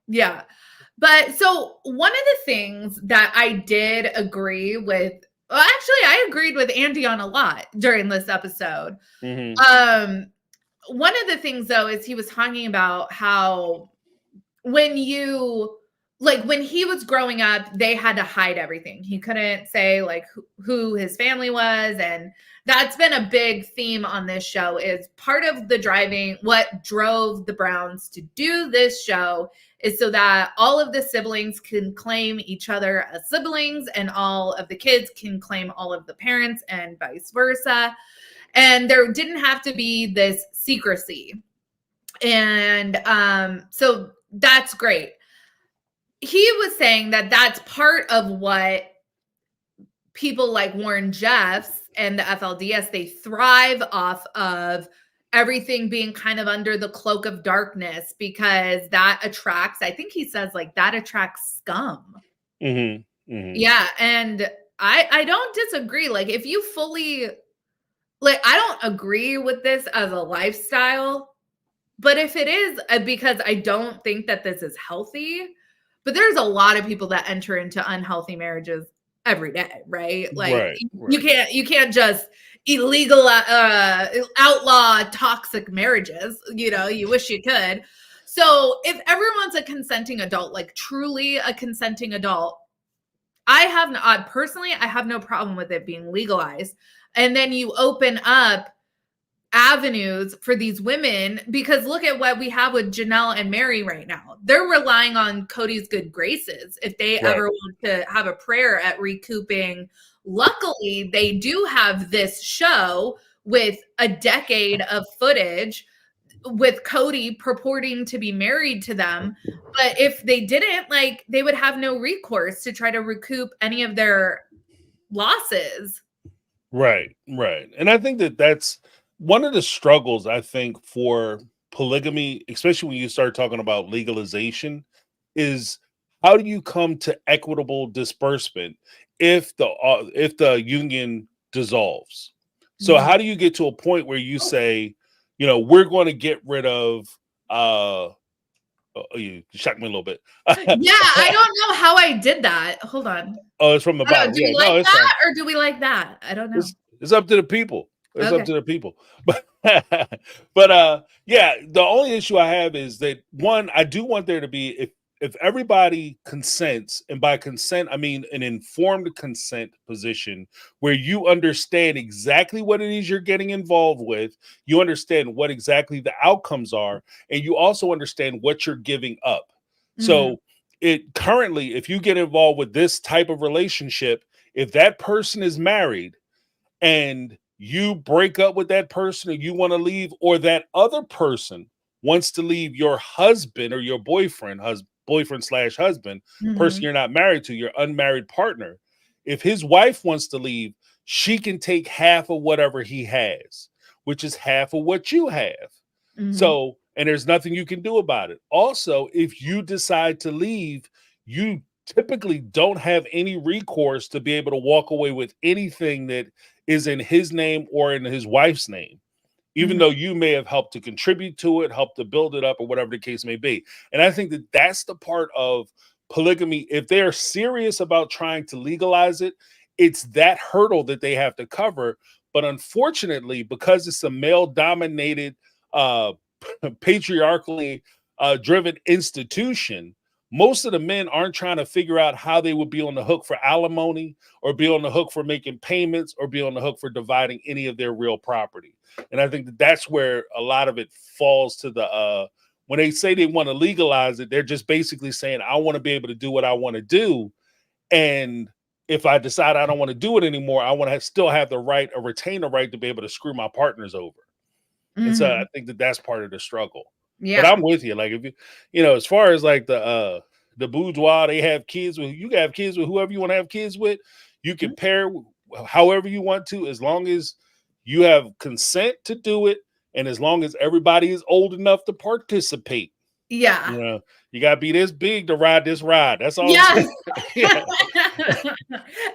S1: Yeah. But so one of the things that I did agree with, well, actually, I agreed with Andy on a lot during this episode. One of the things, though, is he was talking about how when he was growing up, they had to hide everything. He couldn't say like who his family was. And that's been a big theme on this show, is part of what drove the Browns to do this show is so that all of the siblings can claim each other as siblings and all of the kids can claim all of the parents and vice versa. And there didn't have to be this secrecy. And so that's great. He was saying that that's part of what people like Warren Jeffs and the FLDS, they thrive off of everything being kind of under the cloak of darkness, because that attracts, I think he says like that attracts scum. Yeah. And I don't disagree. Like if you fully, like, I don't agree with this as a lifestyle, but if it is, because I don't think that this is healthy, but there's a lot of people that enter into unhealthy marriages every day, right? Like you can't just illegal outlaw toxic marriages. You wish you could. So if everyone's a consenting adult, like truly a consenting adult, I have no problem with it being legalized. And then you open up avenues for these women, because look at what we have with Janelle and Mary right now. They're relying on Cody's good graces if they ever want to have a prayer at recouping. Luckily, they do have this show with a decade of footage with Cody purporting to be married to them. But if they didn't, like, they would have no recourse to try to recoup any of their losses.
S2: Right. And I think that's one of the struggles, I think, for polygamy, especially when you start talking about legalization, is how do you come to equitable disbursement if the union dissolves? So how do you get to a point where you say, we're going to get rid of you shocked me a little bit.
S1: Yeah, I don't know how I did that. Hold on.
S2: Oh, it's from the bottom.
S1: Do we like that or do we like that? I don't know.
S2: It's up to the people. It's up to the people. But yeah, the only issue I have is that, one, I do want there to be, if everybody consents, and by consent I mean an informed consent position where you understand exactly what it is you're getting involved with, you understand what exactly the outcomes are, and you also understand what you're giving up. So currently, if you get involved with this type of relationship, if that person is married and you break up with that person, or you want to leave, or that other person wants to leave your husband or your boyfriend/husband, person you're not married to, your unmarried partner, if his wife wants to leave, she can take half of whatever he has, which is half of what you have. So, and there's nothing you can do about it. Also, if you decide to leave, you typically don't have any recourse to be able to walk away with anything that is in his name or in his wife's name, even though you may have helped to contribute to it, helped to build it up, or whatever the case may be. And I think that that's the part of polygamy. If they're serious about trying to legalize it, it's that hurdle that they have to cover. But unfortunately, because it's a male-dominated, patriarchally driven institution, most of the men aren't trying to figure out how they would be on the hook for alimony, or be on the hook for making payments, or be on the hook for dividing any of their real property. And I think that that's where a lot of it falls to the, when they say they want to legalize it, they're just basically saying, I want to be able to do what I want to do. And if I decide I don't want to do it anymore, I want to still have the right, or retain the right, to be able to screw my partners over. And so I think that that's part of the struggle.
S1: Yeah.
S2: But I'm with you. Like, if you know, as far as like the bourgeois, they have kids with, you can have kids with whoever you want to have kids with. You can pair however you want to, as long as you have consent to do it, and as long as everybody is old enough to participate.
S1: Yeah.
S2: You know, you gotta be this big to ride this ride. That's all.
S1: Yes.
S2: Yeah.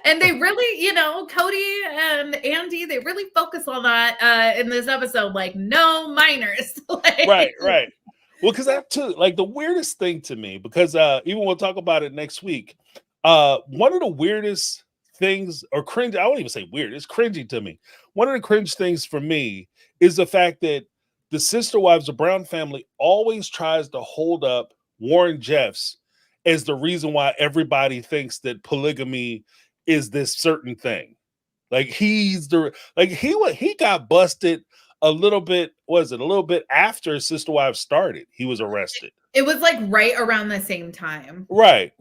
S1: And they really, you know, Cody and Andy, they really focus on that in this episode, like no minors. Like,
S2: Right. Well, because that too, like the weirdest thing to me, because even we'll talk about it next week. One of the weirdest things, or cringe, I won't even say weird, it's cringy to me. One of the cringe things for me is the fact that the sister wives, the Brown family, always tries to hold up Warren Jeffs as the reason why everybody thinks that polygamy is this certain thing. Like he got busted a little bit after Sister Wives started. He was arrested.
S1: it was like right around the same time.
S2: Right.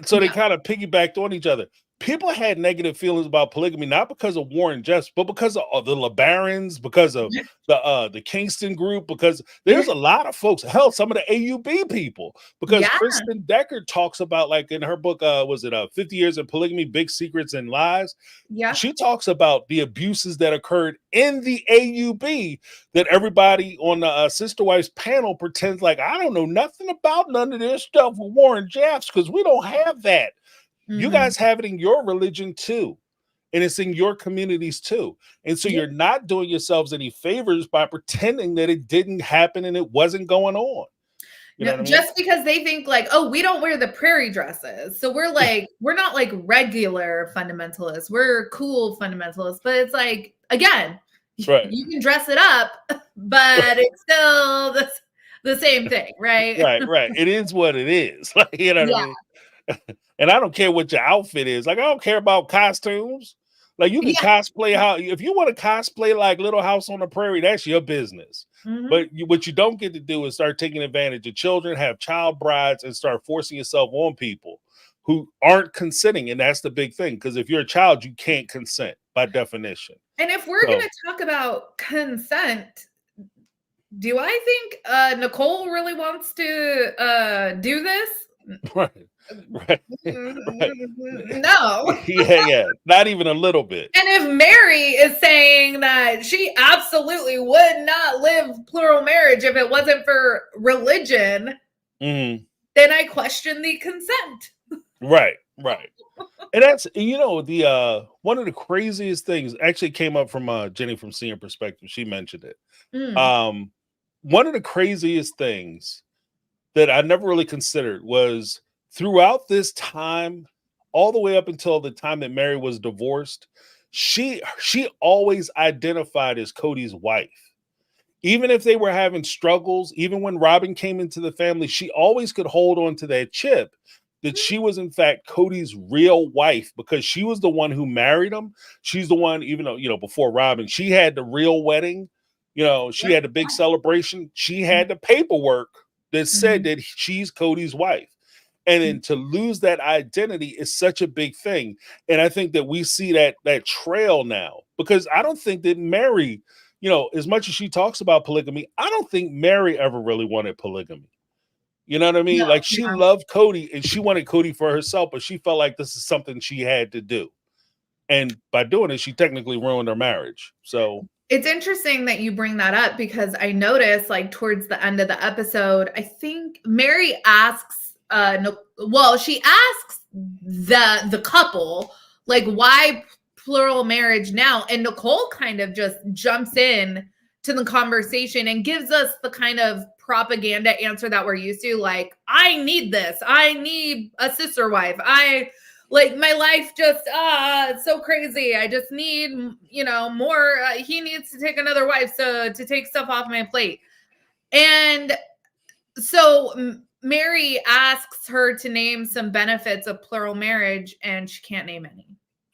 S2: So they kind of piggybacked on each other. People had negative feelings about polygamy, not because of Warren Jeffs, but because of the LeBarons, because of the Kingston group, because there's a lot of folks, hell, some of the AUB people, because Kristen Decker talks about, like in her book, was it 50 Years of Polygamy, Big Secrets and Lies?
S1: Yeah.
S2: She talks about the abuses that occurred in the AUB that everybody on the Sister Wives panel pretends like, I don't know nothing about none of this stuff with Warren Jeffs, because we don't have that. You guys have it in your religion too, and it's in your communities too. And so you're not doing yourselves any favors by pretending that it didn't happen and it wasn't going on. You know what I mean?
S1: Just because they think like, oh, we don't wear the prairie dresses. So we're like, we're not like regular fundamentalists. We're cool fundamentalists. But it's like, again, you can dress it up, but it's still the same thing, right?
S2: Right. It is what it is. Like, you know what I mean? And I don't care what your outfit is. Like, I don't care about costumes. Like, you can cosplay if you want to cosplay like Little House on the Prairie, that's your business. But what you don't get to do is start taking advantage of children, have child brides, and start forcing yourself on people who aren't consenting. And that's the big thing. Because if you're a child, you can't consent by definition.
S1: And if we're going to talk about consent, do I think Nicole really wants to do this?
S2: Right.
S1: No.
S2: Yeah. Not even a little bit.
S1: And if Mary is saying that she absolutely would not live plural marriage if it wasn't for religion, then I question the consent.
S2: Right. And that's, you know, the one of the craziest things actually came up from Jenny from Senior Perspective. She mentioned it. One of the craziest things that I never really considered was, throughout this time, all the way up until the time that Mary was divorced, she always identified as Cody's wife. Even if they were having struggles, even when Robin came into the family, she always could hold on to that chip that she was in fact Cody's real wife, because she was the one who married him. She's the one, even though, you know, before Robin, she had the real wedding, you know, she had the big celebration. She had the paperwork that said that she's Cody's wife. And then to lose that identity is such a big thing. And I think that we see that trail now, because I don't think that Mary, you know, as much as she talks about polygamy, I don't think Mary ever really wanted polygamy. You know what I mean?
S1: No,
S2: like, she loved Cody and she wanted Cody for herself, but she felt like this is something she had to do. And by doing it, she technically ruined her marriage. So
S1: it's interesting that you bring that up, because I noticed, like, towards the end of the episode, I think Mary asks well, she asks the couple, like, why plural marriage now? And Nicole kind of just jumps in to the conversation and gives us the kind of propaganda answer that we're used to. Like, I need this. I need a sister wife. Like, my life just, it's so crazy. I just need, more. He needs to take another wife to take stuff off my plate. And so Mary asks her to name some benefits of plural marriage, and she can't name any.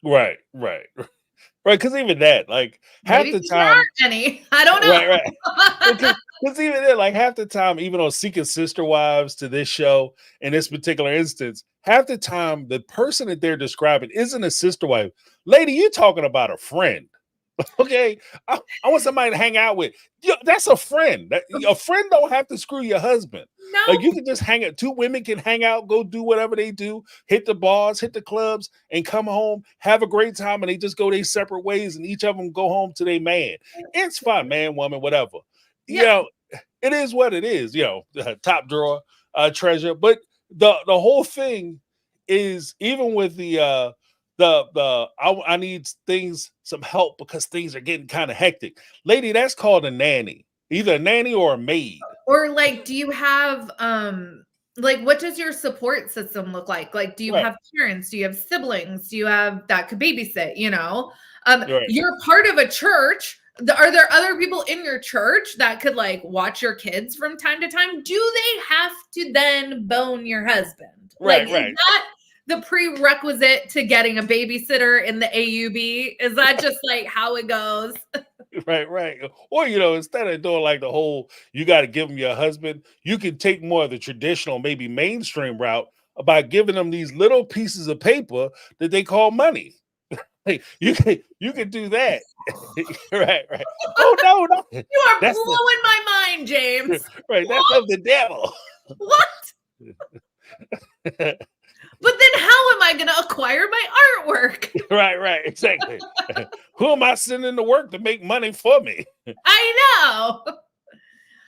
S2: Right. Because even that, like, half
S1: Maybe
S2: the time,
S1: aren't any. I don't know.
S2: Right. Because even then, like, half the time, even on Seeking Sister Wives to this show, in this particular instance, half the time, the person that they're describing isn't a sister wife. Lady, you're talking about a friend. Okay, I want somebody to hang out with. That's a friend. A friend don't have to screw your husband.
S1: No.
S2: Like, you can just hang out. Two women can hang out, go do whatever they do, hit the bars, hit the clubs, and come home, have a great time, and they just go their separate ways, and each of them go home to their man. It's fine, man, woman, whatever.
S1: Yeah.
S2: It is what it is. Top drawer treasure. But the whole thing is, even with I need some help because things are getting kind of hectic. Lady, that's called a nanny. Either a nanny or a maid.
S1: Or, like, do you have like, what does your support system look like? Like, do you have parents? Do you have siblings? Do you have that could babysit? You're part of a church. Are there other people in your church that could, like, watch your kids from time to time? Do they have to then bone your husband?
S2: Right.
S1: Is that the prerequisite to getting a babysitter in the AUB? Is that just like how it goes?
S2: Right. Or, instead of doing like the whole, you got to give them your husband, you can take more of the traditional, maybe mainstream route by giving them these little pieces of paper that they call money. You can do that. Right. Oh, no.
S1: You are blowing my mind, James.
S2: Right. That's of the devil.
S1: What? But then how am I going to acquire my artwork?
S2: Right. Exactly. Who am I sending to work to make money for me?
S1: I know.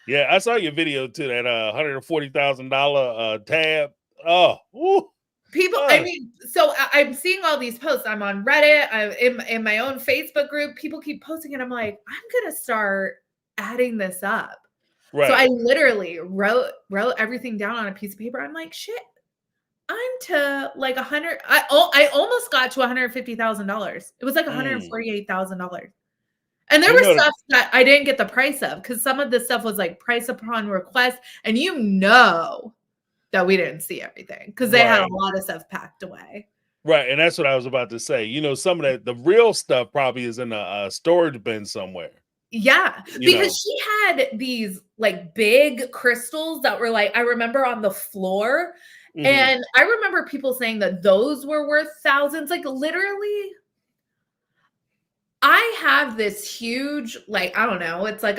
S2: Yeah, I saw your video too, that $140,000 tab. Oh, woo.
S1: People, I mean, so I'm seeing all these posts. I'm on Reddit. I'm in my own Facebook group. People keep posting, and I'm like, I'm going to start adding this up.
S2: Right.
S1: So I literally wrote everything down on a piece of paper. I'm like, shit. I'm to like 100. I almost got to $150,000. It was like $148,000. And there was stuff that I didn't get the price of, because some of this stuff was like price upon request. And that we didn't see everything because they had a lot of stuff packed away.
S2: Right. And that's what I was about to say. Some of the real stuff probably is in a storage bin somewhere.
S1: Yeah, because she had these like big crystals that were like, I remember on the floor. Mm-hmm. And I remember people saying that those were worth thousands. Like, literally, I have this huge, like, I don't know. It's like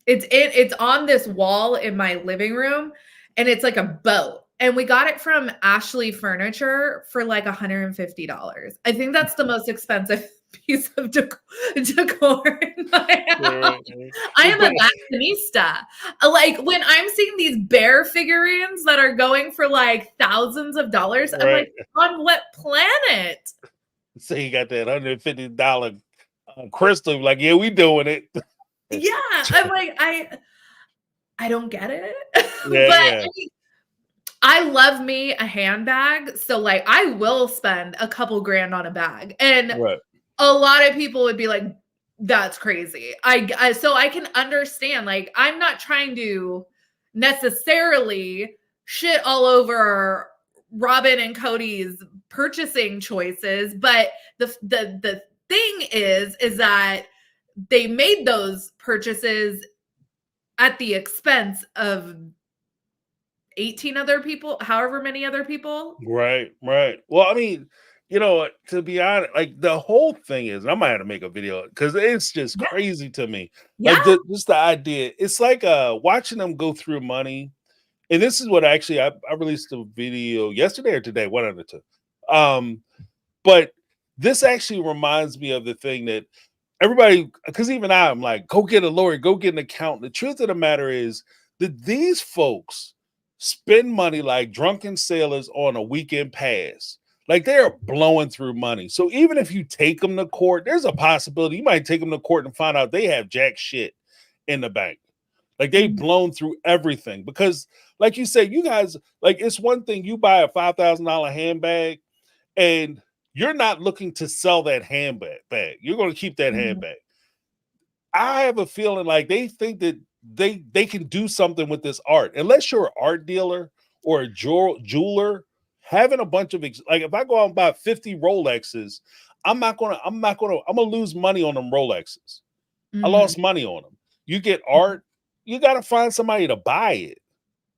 S1: it's on this wall in my living room, and it's like a boat. And we got it from Ashley Furniture for like $150. I think that's the most expensive piece of decor in my house. I am a fashionista. Like, when I'm seeing these bear figurines that are going for like thousands of dollars, I'm like, on what planet?
S2: So you got that $150 crystal, like, yeah, we doing it.
S1: Yeah, I'm like, I don't get it.
S2: Yeah,
S1: but I love me a handbag, so like I will spend a couple grand on a bag, and a lot of people would be like, that's crazy. So I can understand, like, I'm not trying to necessarily shit all over Robin and Cody's purchasing choices, but the thing is that they made those purchases at the expense of 18 other people, however many other people.
S2: Right. Well, I mean, to be honest, like, the whole thing is, I might have to make a video because it's just crazy to me. Like, just the idea. It's like watching them go through money. And this is what actually I released a video yesterday or today, one of the two. But this actually reminds me of the thing that everybody, because even I'm like, go get a lawyer, go get an accountant. The truth of the matter is that these folks spend money like drunken sailors on a weekend pass. Like they're blowing through money. So even if you take them to court, there's a possibility you might take them to court and find out they have jack shit in the bank. Like they've blown through everything because, like you said, you guys, like it's one thing you buy a $5,000 handbag and you're not looking to sell that handbag. You're going to keep that handbag. I have a feeling like they think that they can do something with this art. Unless you're an art dealer or a jeweler, having a bunch of like if I go out and buy 50 Rolexes, I'm gonna lose money on them Rolexes. I lost money on them. You get art, you gotta find somebody to buy it.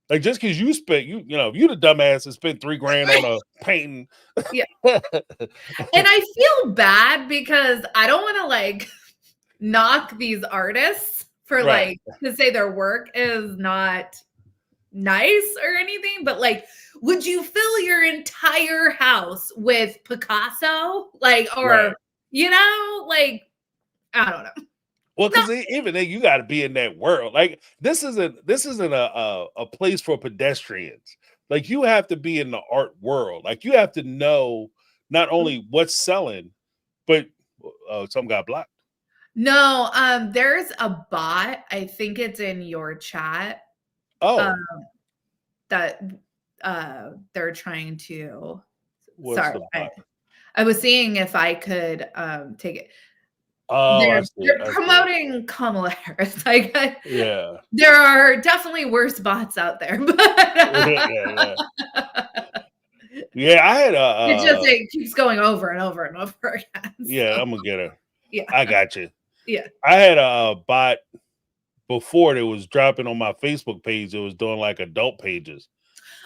S2: Like just because you spent you know, if you the dumbass and spent $3,000 on a painting.
S1: Yeah. And I feel bad because I don't want to like knock these artists for like to say their work is not nice or anything, but like, would you fill your entire house with Picasso? Like, or you know, like, I don't know.
S2: Well, because even then, you got to be in that world. Like this isn't a place for pedestrians. Like you have to be in the art world. Like you have to know not only what's selling, but some got blocked.
S1: No, there's a bot. I think it's in your chat.
S2: Oh,
S1: that they're trying to.
S2: What's
S1: Sorry,
S2: the bot?
S1: I was seeing if I could take it.
S2: Oh,
S1: they're promoting Kamala Harris. Like,
S2: yeah,
S1: there are definitely worse bots out there. But
S2: yeah, I had a.
S1: It keeps going over and over and over again.
S2: Yeah,
S1: So.
S2: I'm gonna get her.
S1: Yeah,
S2: I got you.
S1: Yeah,
S2: I had a bot before that was dropping on my Facebook page. It was doing like adult pages.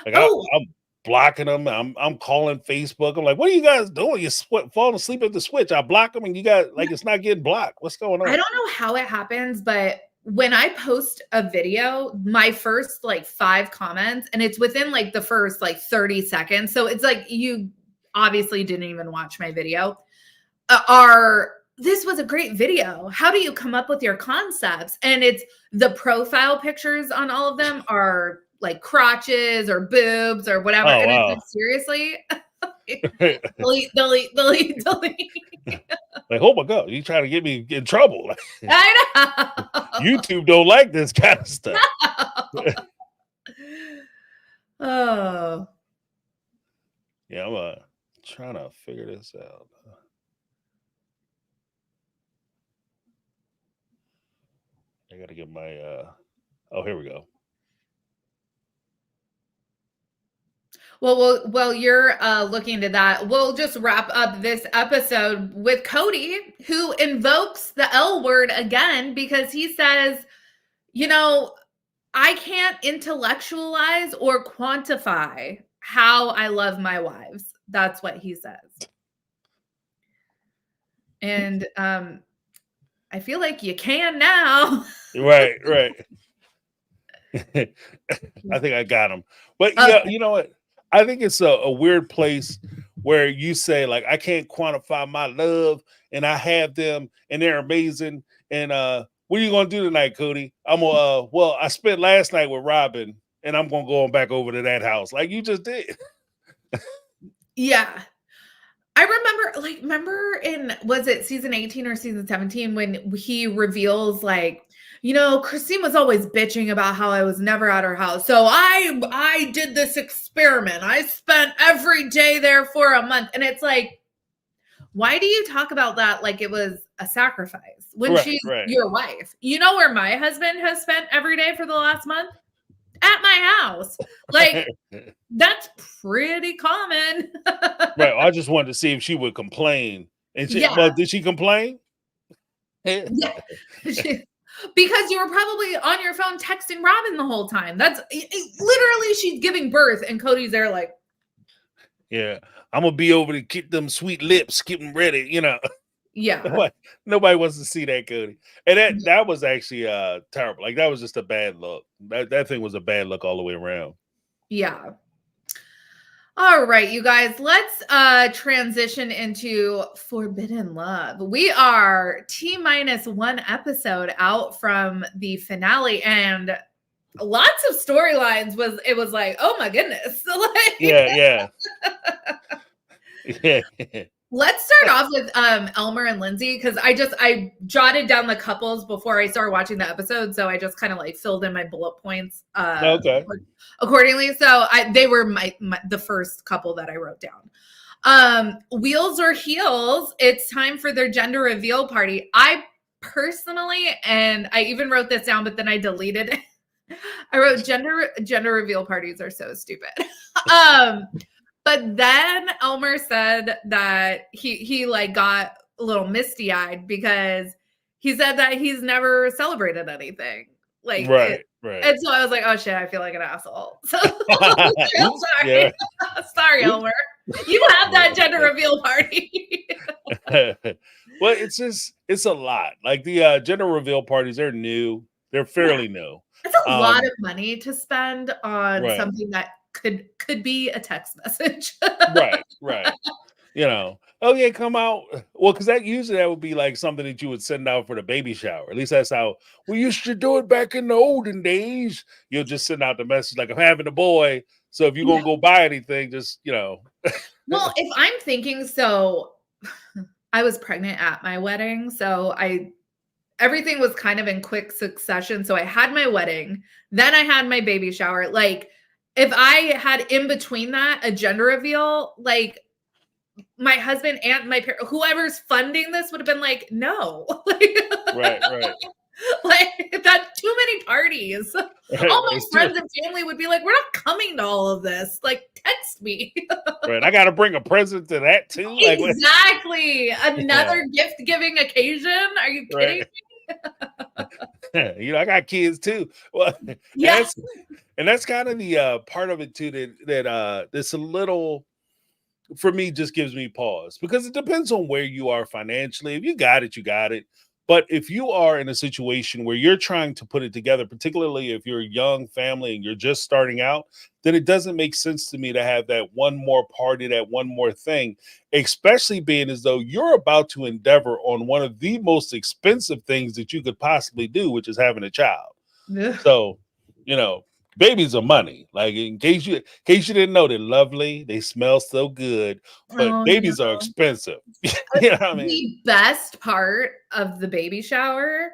S2: Like I'm blocking them. I'm calling Facebook. I'm like, what are you guys doing? You falling asleep at the switch. I block them and you got like it's not getting blocked. What's going on?
S1: I don't know how it happens, but when I post a video, my first like 5 comments, and it's within like the first like 30 seconds. So it's like you obviously didn't even watch my video. This was a great video. How do you come up with your concepts? And it's the profile pictures on all of them are like crotches or boobs or whatever.
S2: Oh,
S1: and
S2: wow.
S1: it's like, seriously? delete.
S2: Like, oh my God, you trying to get me in trouble.
S1: I know.
S2: YouTube don't like this kind of stuff.
S1: Oh.
S2: Yeah, I'm trying to figure this out. I gotta get my oh, here we go.
S1: Well, you're looking into that. We'll just wrap up this episode with Cody, who invokes the L word again because he says, you know, I can't intellectualize or quantify how I love my wives. That's what he says. And I feel like you can now.
S2: Right. I think I got him. But yeah, you know what? I think it's a weird place where you say, like, I can't quantify my love and I have them and they're amazing. And what are you gonna do tonight, Cody? I'm gonna well, I spent last night with Robin and I'm gonna go back over to that house like you just did.
S1: Yeah. I remember in, was it season 18 or season 17 when he reveals like, you know, Christine was always bitching about how I was never at her house. So I did this experiment. I spent every day there for a month. And it's like, why do you talk about that like it was a sacrifice when she's your wife? You know where my husband has spent every day for the last month? At my house. Like, that's pretty common.
S2: Right. I just wanted to see if she would complain. And well, did she complain?
S1: Yeah. Because you were probably on your phone texting Robin the whole time. That's literally she's giving birth and Cody's there like,
S2: yeah, I'm gonna be over to get them sweet lips, get them ready, you know.
S1: Yeah.
S2: Nobody wants to see that, Cody. And that was actually terrible. Like that was just a bad look. That thing was a bad look all the way around.
S1: Yeah. All right, you guys, let's transition into Forbidden Love. We are T-1 episode out from the finale, and lots of storylines. It was like, oh my goodness. Like,
S2: Yeah.
S1: let's start off with Elmer and Lindsay, because I jotted down the couples before I started watching the episode, so I just kind of like filled in my bullet points
S2: Okay.
S1: accordingly. So they were the first couple that I wrote down. Wheels or heels, it's time for their gender reveal party. I personally, and I even wrote this down, but then I deleted it. I wrote gender reveal parties are so stupid. But then Elmer said that he like got a little misty-eyed because he said that he's never celebrated anything. Like,
S2: right.
S1: And so I was like, oh shit, I feel like an asshole. So I'm sorry.
S2: Yeah.
S1: Sorry, Elmer. You have that gender reveal party.
S2: Well, it's a lot. Like the gender reveal parties, they're new. They're fairly new.
S1: It's a lot of money to spend on
S2: Right.
S1: something that could be a text message.
S2: Right. You know, oh yeah, come out. Well, because that would be like something that you would send out for the baby shower. At least that's how we used to do it back in the olden days. You'll just send out the message like, I'm having a boy. So if you're gonna go buy anything, just
S1: Well, if I'm thinking, so I was pregnant at my wedding, so everything was kind of in quick succession. So I had my wedding, then I had my baby shower. Like, if I had in between that a gender reveal, like my husband and my parents, whoever's funding this would have been like, no.
S2: right.
S1: Like, that's too many parties.
S2: Right.
S1: All my friends and family would be like, we're not coming to all of this. Like, text me.
S2: Right. I got to bring a present to that too. Like,
S1: exactly. Another gift giving occasion. Are you kidding me?
S2: I got kids too. Well,
S1: yes.
S2: And that's kind of the part of it too that that's a little, for me, just gives me pause, because it depends on where you are financially. If you got it, you got it. But if you are in a situation where you're trying to put it together, particularly if you're a young family and you're just starting out, then it doesn't make sense to me to have that one more party, that one more thing, especially being as though you're about to endeavor on one of the most expensive things that you could possibly do, which is having a child.
S1: Yeah.
S2: So, babies are money. Like, in case you didn't know, they're lovely, they smell so good, but babies are expensive. You know what I mean?
S1: The best part of the baby shower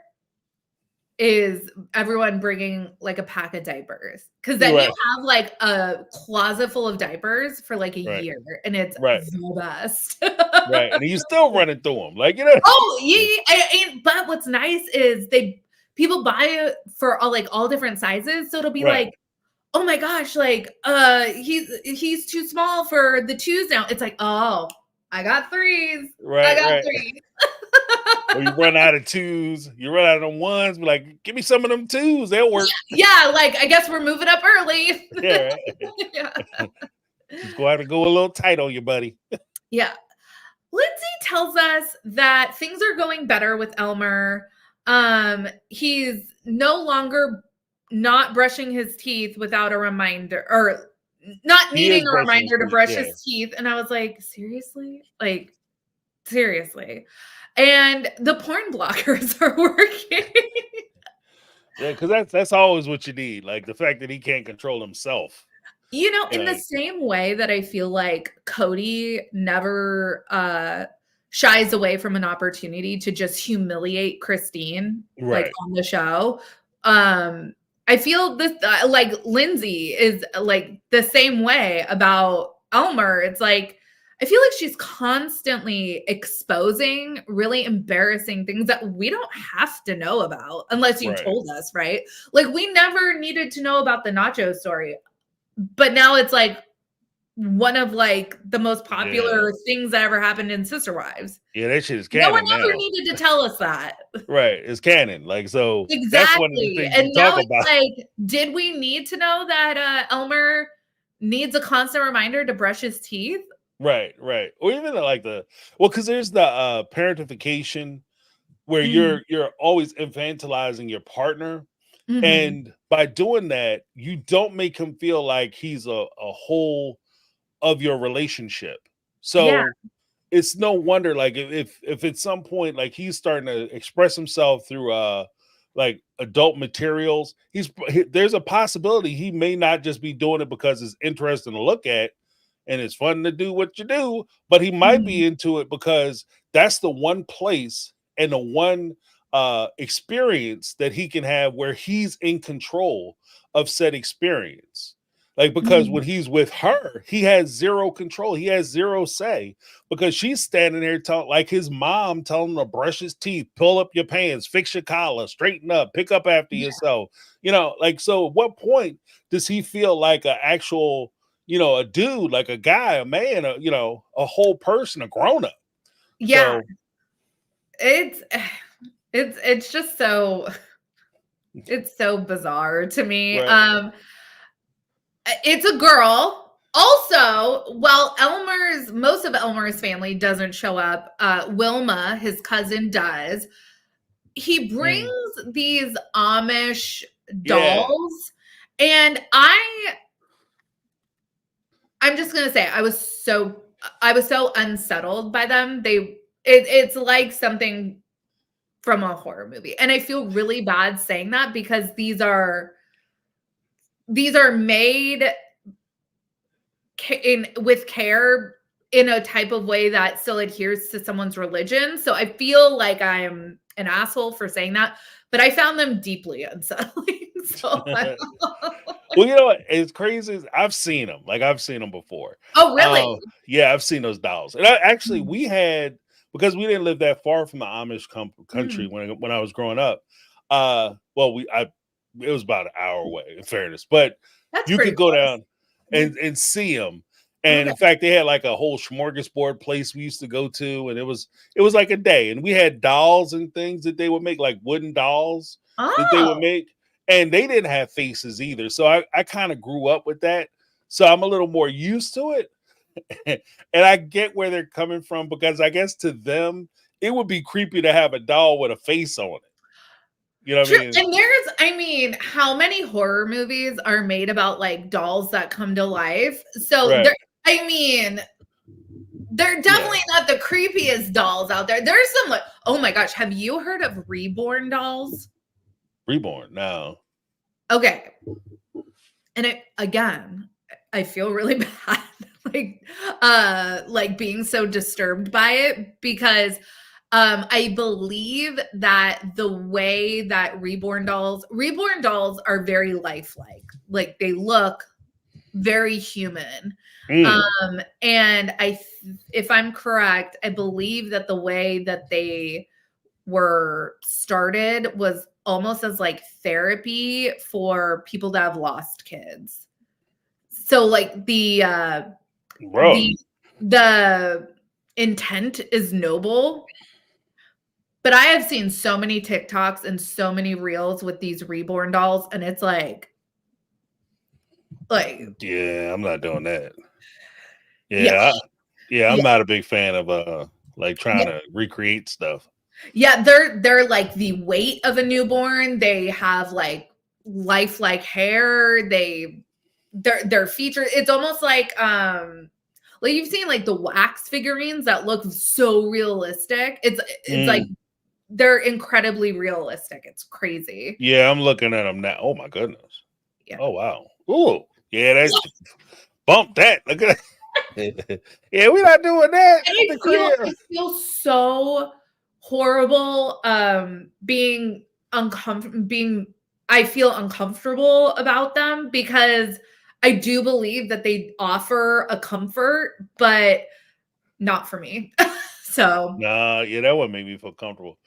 S1: is everyone bringing like a pack of diapers, because then you have like a closet full of diapers for like a year, and it's the best.
S2: Right, and you're still running through them, like,
S1: Oh yeah, but what's nice is people buy it for all different sizes, so it'll be like, oh my gosh, like he's too small for the twos now. It's like, oh, I got threes. I got threes.
S2: Or you run out of twos, you run out of them ones, be like, give me some of them twos, they'll work.
S1: Yeah, like, I guess we're moving up early.
S2: Yeah. Just go have to go a little tight on you, buddy.
S1: Yeah. Lindsay tells us that things are going better with Elmer. He's no longer not brushing his teeth without a reminder, or not needing a reminder to brush his teeth. And I was like, seriously? Like, seriously? And the porn blockers are working.
S2: Yeah, because that's always what you need. Like, the fact that he can't control himself.
S1: In the same way that I feel like Cody never shies away from an opportunity to just humiliate Christine, like, on the show. I feel this like Lindsay is like the same way about Elmer. It's like, I feel like she's constantly exposing really embarrassing things that we don't have to know about unless you told us, right? Like, we never needed to know about the nacho story, but now it's like one of like the most popular things that ever happened in Sister Wives.
S2: Yeah, that shit is canon.
S1: No one ever needed to tell us that.
S2: Right, it's canon. Like, so
S1: exactly.
S2: That's one of the things
S1: and now
S2: talk
S1: it's
S2: about.
S1: Like, did we need to know that Elmer needs a constant reminder to brush his teeth?
S2: Right. Or even like because there's the parentification where you're always infantilizing your partner.
S1: Mm-hmm.
S2: And by doing that, you don't make him feel like he's a whole of your relationship. So it's no wonder, like, if at some point, like, he's starting to express himself through like adult materials, there's a possibility he may not just be doing it because it's interesting to look at and it's fun to do what you do, but he might be into it because that's the one place and the one experience that he can have where he's in control of said experience. Like, because when he's with her, he has zero control. He has zero say because she's standing there like his mom telling him to brush his teeth, pull up your pants, fix your collar, straighten up, pick up after yourself. You know, like, so at what point does he feel like an actual, you know, a dude, like a guy, a man, you know, a whole person, a grown up?
S1: Yeah.
S2: So,
S1: it's just so, it's so bizarre to me.
S2: right.
S1: It's a girl. Also, while most of Elmer's family doesn't show up, Wilma, his cousin, does. He brings these Amish dolls, and I'm just gonna say I was so unsettled by them. It's like something from a horror movie, and I feel really bad saying that because these are made with care in a type of way that still adheres to someone's religion. So I feel like I am an asshole for saying that, but I found them deeply unsettling. So
S2: Well, you know what? It's crazy. I've seen them. Like, I've seen them before.
S1: Oh, really?
S2: Yeah, I've seen those dolls. And actually, we had, because we didn't live that far from the Amish country when I was growing up. It was about an hour away, in fairness, but
S1: That's
S2: you could go
S1: close.
S2: down and see them. And in fact, they had like a whole smorgasbord place we used to go to, and it was like a day. And we had dolls and things that they would make, like wooden dolls that they would make, and they didn't have faces either. So I kind of grew up with that, so I'm a little more used to it. And I get where they're coming from, because I guess to them it would be creepy to have a doll with a face on it. You know what I mean?
S1: And how many horror movies are made about like dolls that come to life? So
S2: Right.
S1: they're definitely not the creepiest dolls out there. There's some like, oh my gosh, have you heard of reborn dolls?
S2: Reborn, no.
S1: Okay. And I feel really bad, like being so disturbed by it, because I believe that the way that reborn dolls are very lifelike. Like, they look very human. And if I'm correct, I believe that the way that they were started was almost as like therapy for people that have lost kids. So like the intent is noble. But I have seen so many TikToks and so many reels with these reborn dolls, and it's like
S2: yeah, I'm not doing that. I'm not a big fan of like trying to recreate stuff.
S1: Yeah, they're like the weight of a newborn. They have like lifelike hair. Their features. It's almost like you've seen like the wax figurines that look so realistic. It's like they're incredibly realistic. It's crazy.
S2: Yeah, I'm looking at them now. Oh my goodness.
S1: Yeah.
S2: Oh wow. Ooh. Yeah, that's bump that. Look at that. Yeah, we're not doing that.
S1: I feel so horrible being uncomfortable. I feel uncomfortable about them because I do believe that they offer a comfort, but not for me. So
S2: that would make me feel comfortable.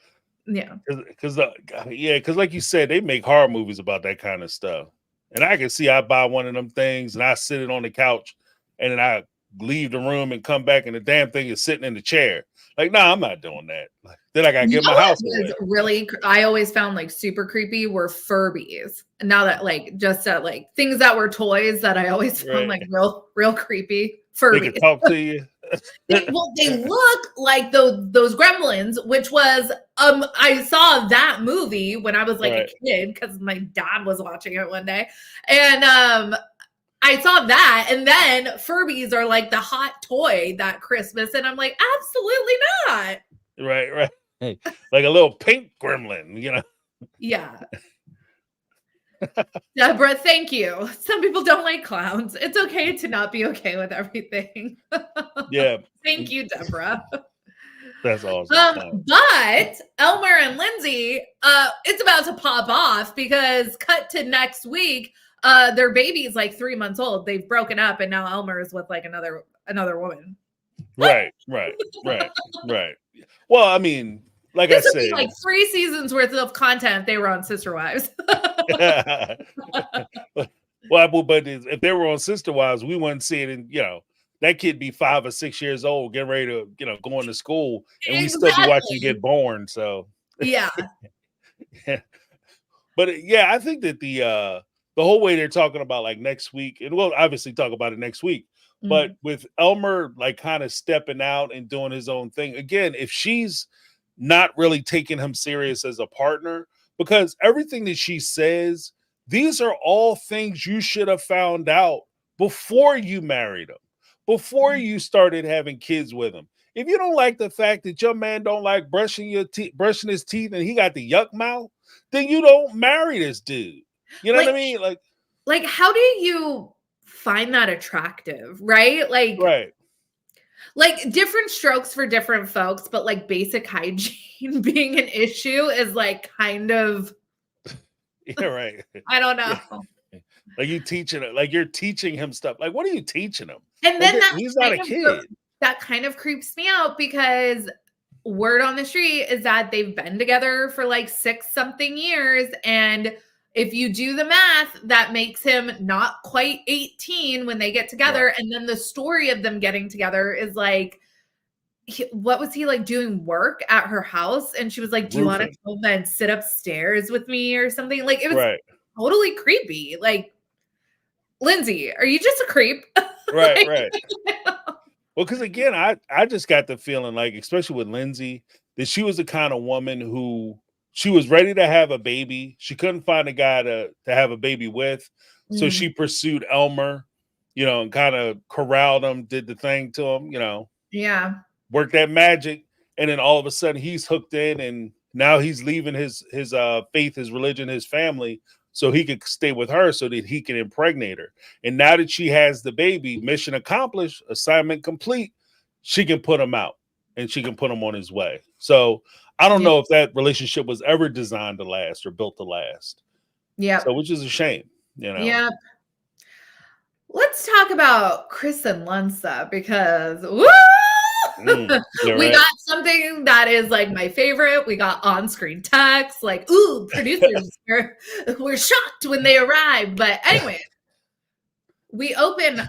S1: Yeah,
S2: because like you said, they make horror movies about that kind of stuff, and I can see I buy one of them things and I sit it on the couch, and then I leave the room and come back and the damn thing is sitting in the chair. Like, nah, I'm not doing that. Like, then I gotta get my house away.
S1: Really, I always found like super creepy were Furbies. And now that like things that were toys that I always found like real creepy. Furbies.
S2: They can talk to you.
S1: They look like those Gremlins, which was I saw that movie when I was like a kid because my dad was watching it one day, and I saw that, and then Furbies are like the hot toy that Christmas, and I'm like, absolutely not.
S2: Right. Like a little pink gremlin, you know.
S1: Yeah. Deborah, thank you. Some people don't like clowns. It's okay to not be okay with everything.
S2: Yeah.
S1: Thank you, Deborah.
S2: That's awesome.
S1: But Elmer and Lindsay, it's about to pop off because cut to next week, their baby's like 3 months old. They've broken up, and now Elmer is with like another woman.
S2: Right. Well, I mean, like
S1: This
S2: I
S1: would be
S2: said,
S1: like 3 seasons worth of content. They were on Sister Wives.
S2: well, but if they were on Sister Wives, we wouldn't see it in, that kid be 5 or 6 years old, getting ready to, going to school, and we still be watching Get Born. So
S1: yeah.
S2: But yeah, I think that the whole way they're talking about like next week, and we'll obviously talk about it next week, but with Elmer like kind of stepping out and doing his own thing again, if she's not really taking him serious as a partner, because everything that she says, these are all things you should have found out before you married him, before you started having kids with him. If you don't like the fact that your man don't like brushing his teeth and he got the yuck mouth, then you don't marry this dude. You know what I mean?
S1: Like how do you find that attractive, right?
S2: Right.
S1: Like different strokes for different folks, but like basic hygiene being an issue is like kind of
S2: Yeah, right.
S1: I don't know.
S2: Yeah. Like you're teaching him stuff. Like, what are you teaching him?
S1: And then
S2: he's not a kid.
S1: That kind of creeps me out because word on the street is that they've been together for like 6-something years. And if you do the math, that makes him not quite 18 when they get together. Right. And then the story of them getting together is like, what was he like doing work at her house? And she was like, do you want to come and sit upstairs with me or something? Like it was totally creepy. Like, Lindsay, are you just a creep?
S2: Right, right. Well, because again, I just got the feeling like, especially with Lindsay, that she was the kind of woman who she was ready to have a baby. She couldn't find a guy to have a baby with. So she pursued Elmer, and kind of corralled him, did the thing to him,
S1: Yeah.
S2: Worked that magic. And then all of a sudden he's hooked in, and now he's leaving his faith, his religion, his family, so he could stay with her so that he can impregnate her. And now that she has the baby, mission accomplished, assignment complete, she can put him out and she can put him on his way. So I don't know if that relationship was ever designed to last or built to last.
S1: Yeah.
S2: So which is a shame,
S1: Yeah. Let's talk about Chris and Lensa because woo! We got something that is like my favorite. We got on-screen text, like, ooh, producers were shocked when they arrived. But anyway, we open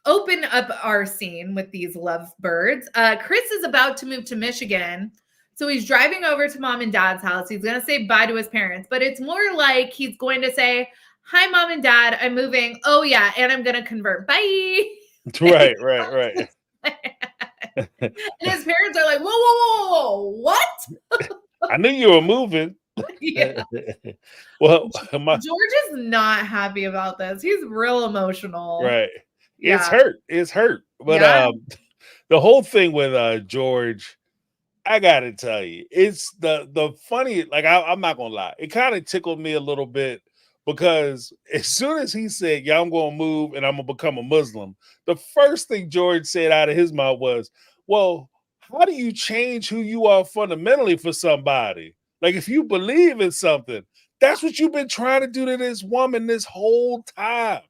S1: up our scene with these lovebirds. Chris is about to move to Michigan. So he's driving over to mom and dad's house. He's going to say bye to his parents, but it's more like he's going to say, hi, mom and dad, I'm moving. Oh yeah. And I'm going to convert. Bye.
S2: Right.
S1: And his parents are like, whoa, what?
S2: I knew you were moving.
S1: Yeah.
S2: Well,
S1: George is not happy about this. He's real emotional.
S2: Right. It's hurt. But the whole thing with George, I gotta tell you, it's the funny, like I'm not gonna lie, it kind of tickled me a little bit. Because as soon as he said, yeah, I'm going to move and I'm going to become a Muslim, the first thing George said out of his mouth was, well, how do you change who you are fundamentally for somebody? Like, if you believe in something, that's what you've been trying to do to this woman this whole time.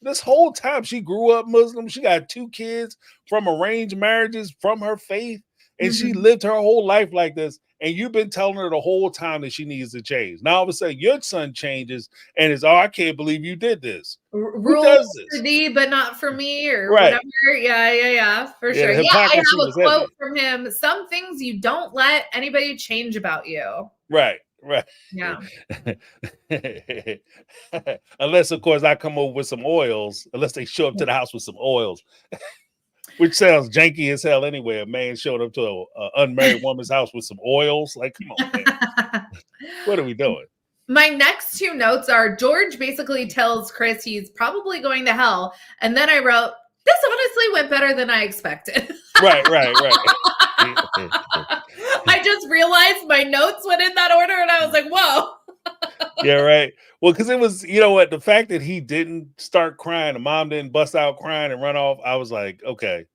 S2: This whole time, she grew up Muslim. She got 2 kids from arranged marriages from her faith. And she lived her whole life like this. And you've been telling her the whole time that she needs to change. Now all of a sudden your son changes and is, oh, I can't believe you did this.
S1: Rules for thee, but not for me, or whatever. Yeah, for sure. Yeah, I have a quote from him. Some things you don't let anybody change about you.
S2: Right.
S1: Yeah.
S2: Unless, of course, I come over with some oils, unless they show up to the house with some oils. Which sounds janky as hell anyway. A man showed up to an unmarried woman's house with some oils. Like, come on, man. What are we doing?
S1: My next 2 notes are George basically tells Chris he's probably going to hell. And then I wrote, this honestly went better than I expected.
S2: Right.
S1: I just realized my notes went in that order and I was like, whoa.
S2: Yeah, right. Well, because it was, you know what, the fact that he didn't start crying, the mom didn't bust out crying and run off, I was like, okay,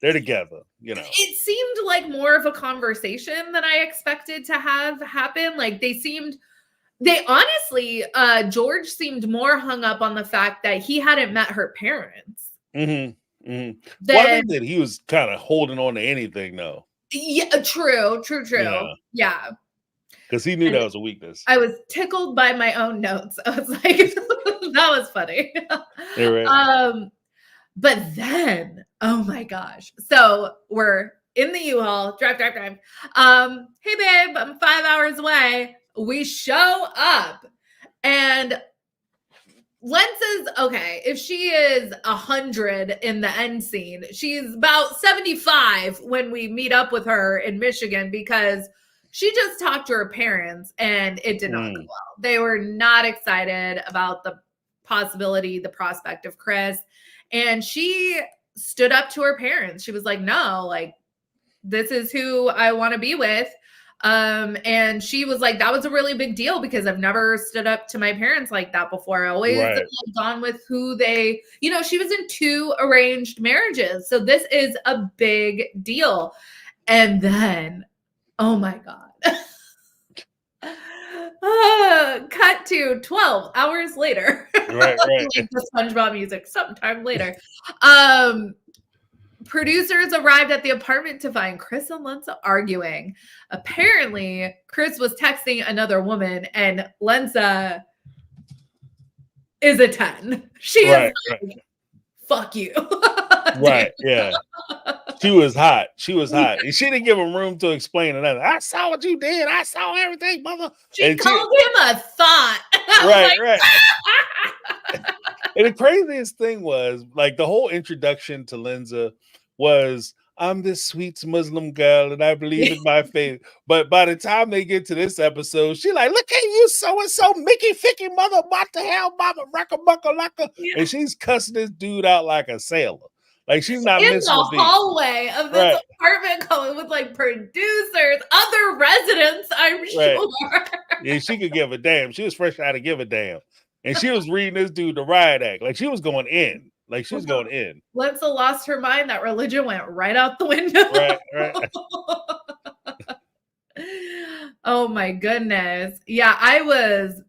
S2: they're together, you know.
S1: It seemed like more of a conversation than I expected to have happen. Like they honestly, George seemed more hung up on the fact that he hadn't met her parents.
S2: Mm-hmm. Mm-hmm. Well, I
S1: Then,
S2: think that he was kind of holding on to anything, though.
S1: yeah, true. Yeah.
S2: Because he knew
S1: And
S2: that was a weakness.
S1: I was tickled by my own notes. I was like, that was funny.
S2: Yeah, right.
S1: But then, oh my gosh. So we're in the U-Haul, drive. Hey babe, I'm 5 hours away. We show up and Lensa's okay. If she is 100 in the end scene, she's about 75 when we meet up with her in Michigan because she just talked to her parents and it did not go well. They were not excited about the possibility, the prospect of Chris. And she stood up to her parents. She was like, no, like, this is who I want to be with. And she was like, that was a really big deal because I've never stood up to my parents like that before. I always have gone with who they, you know, she was in 2 arranged marriages. So this is a big deal. And then, oh my God. Cut to 12 hours later.
S2: Right.
S1: Like the SpongeBob music sometime later. Producers arrived at the apartment to find Chris and Lensa arguing. Apparently, Chris was texting another woman, and Lensa is a 10. She is like, fuck you.
S2: Right, yeah. She was hot. And she didn't give him room to explain it. I saw what you did. I saw everything, mother.
S1: She called him a thought.
S2: Right. And the craziest thing was, like, the whole introduction to Lensa was, I'm this sweet Muslim girl and I believe in my faith. But by the time they get to this episode, she like, look at you so-and-so, Mickey Ficky mother, what the hell, mama, racka-mucka-lacka. And she's cussing this dude out like a sailor. Like, she's not
S1: in
S2: missing
S1: the hallway of this apartment going with like producers, other residents, I'm sure.
S2: Yeah, she could give a damn. She was fresh out to give a damn. And she was reading this dude the riot act. Like, she was going in. Like, she was going in.
S1: Lensa lost her mind. That religion went right out the window.
S2: Right.
S1: Oh my goodness. Yeah, I was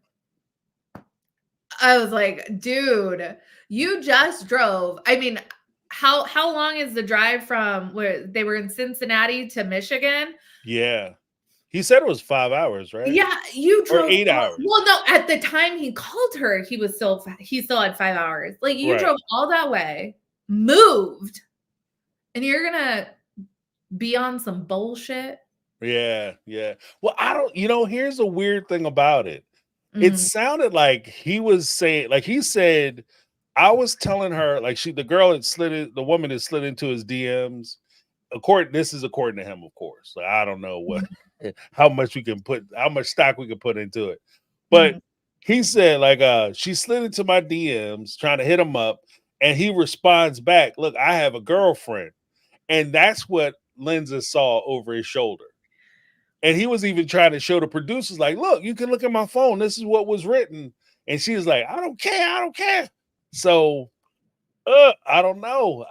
S1: like, dude, you just drove. I mean, how long is the drive from where they were in Cincinnati to Michigan?
S2: Yeah. He said it was 5 hours, right?
S1: Yeah, you drove
S2: 8 hours.
S1: Well, no, at the time he called her, he still had 5 hours. Like, you drove all that way, moved, and you're gonna be on some bullshit.
S2: Yeah. Well, here's the weird thing about it. It sounded like he was saying, like, he said, I was telling her, like, the woman had slid into his DMs. This is according to him, of course. Like, I don't know how much stock we can put into it. But he said, like, she slid into my DMs trying to hit him up, and he responds back, look, I have a girlfriend. And that's what Lensa saw over his shoulder. And he was even trying to show the producers, like, look, you can look at my phone. This is what was written. And she was like, I don't care. So, I don't know.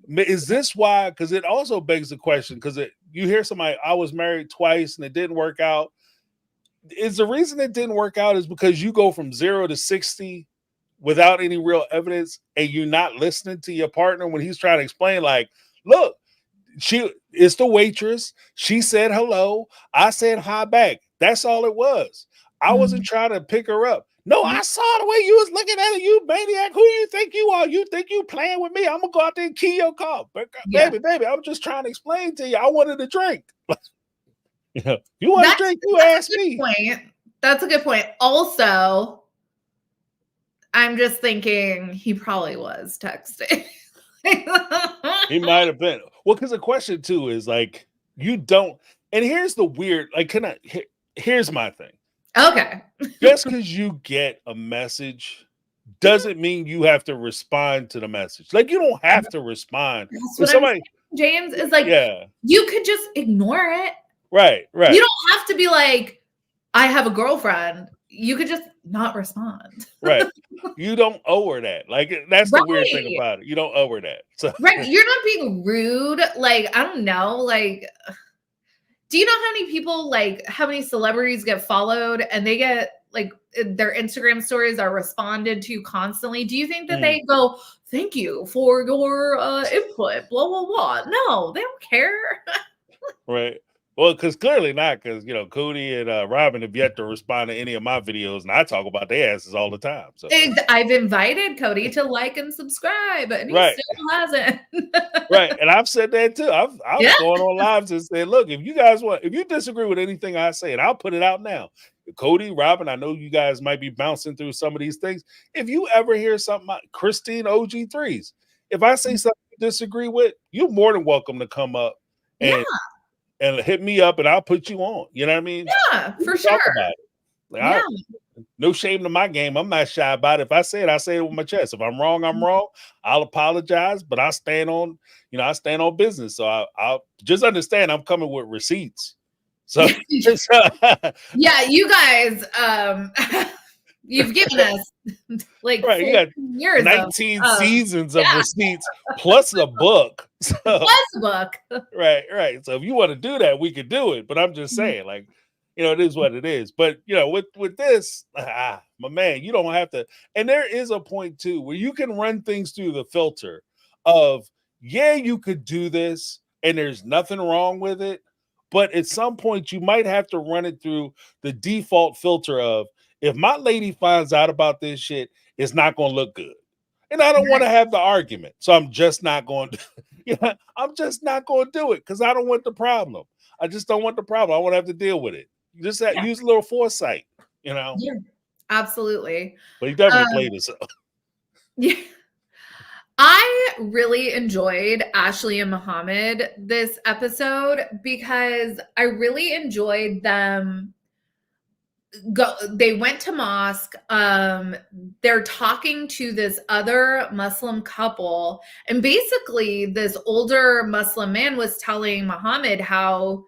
S2: Is this why? Because it also begs the question, because you hear somebody, I was married twice and it didn't work out. Is the reason it didn't work out is because you go from 0 to 60 without any real evidence and you're not listening to your partner when he's trying to explain, like, look, it's the waitress. She said hello. I said hi back. That's all it was. I wasn't trying to pick her up. No, I saw the way you was looking at it, you maniac. Who you think you are? You think you playing with me? I'm gonna go out there and key your car. Baby, I'm just trying to explain to you. I wanted a drink. You want a drink? You ask me.
S1: That's a good point. Also, I'm just thinking he probably was texting.
S2: He might have been. Well, because the question too is, like, you don't. And here's the weird. Like, here's my thing.
S1: Okay.
S2: Just because you get a message doesn't mean you have to respond to the message. Like, you don't have to respond.
S1: Somebody, James, is like, you could just ignore it.
S2: Right.
S1: You don't have to be like, I have a girlfriend. You could just not respond.
S2: Right. You don't owe her that. Like, that's the weird thing
S1: Right.
S2: about it. You don't owe her that. So
S1: Right. You're not being rude. Like, I don't know. Like, do you know how many people, like, how many celebrities get followed and they get, like, their Instagram stories are responded to constantly? Do you think that they go, thank you for your input, blah, blah, blah? No, they don't care.
S2: right. Well, because clearly not, because Cody and Robin have yet to respond to any of my videos, and I talk about their asses all the time. So
S1: I've invited Cody to like and subscribe, and he
S2: Right.
S1: still hasn't.
S2: right, and I've said that too. I've
S1: Yeah.
S2: gone on lives and said, look, if you disagree with anything I say, and I'll put it out now, Cody, Robin, I know you guys might be bouncing through some of these things. If you ever hear something, Christine OG3s, if I say something you disagree with, you're more than welcome to come up and hit me up, and I'll put you on. You know what I mean?
S1: Yeah,
S2: We
S1: for
S2: can talk
S1: sure.
S2: about it. Like,
S1: Yeah.
S2: no shame to my game. I'm not shy about it. If I say it, I say it with my chest. If I'm wrong, I'm wrong. I'll apologize, but I stand on business. So I'll just understand I'm coming with receipts. So
S1: Yeah, you guys, you've given us like
S2: right, you got
S1: 14 years
S2: 19
S1: of
S2: seasons of receipts plus a book. So
S1: plus book.
S2: right. So if you want to do that, we could do it. But I'm just saying, like, it is what it is. But with this, my man, you don't have to. And there is a point too where you can run things through the filter of, yeah, you could do this, and there's nothing wrong with it. But at some point, you might have to run it through the default filter of, if my lady finds out about this shit, it's not going to look good. And I don't want to have the argument. So I'm just not going to, I'm just not going to do it because I don't want the problem. I just don't want the problem. I want to have to deal with it. You just have, use a little foresight,
S1: Yeah, absolutely.
S2: But he definitely played us.
S1: Yeah. I really enjoyed Ashley and Muhammad this episode because I really enjoyed them. They went to mosque. They're talking to this other Muslim couple, and basically this older Muslim man was telling Muhammad how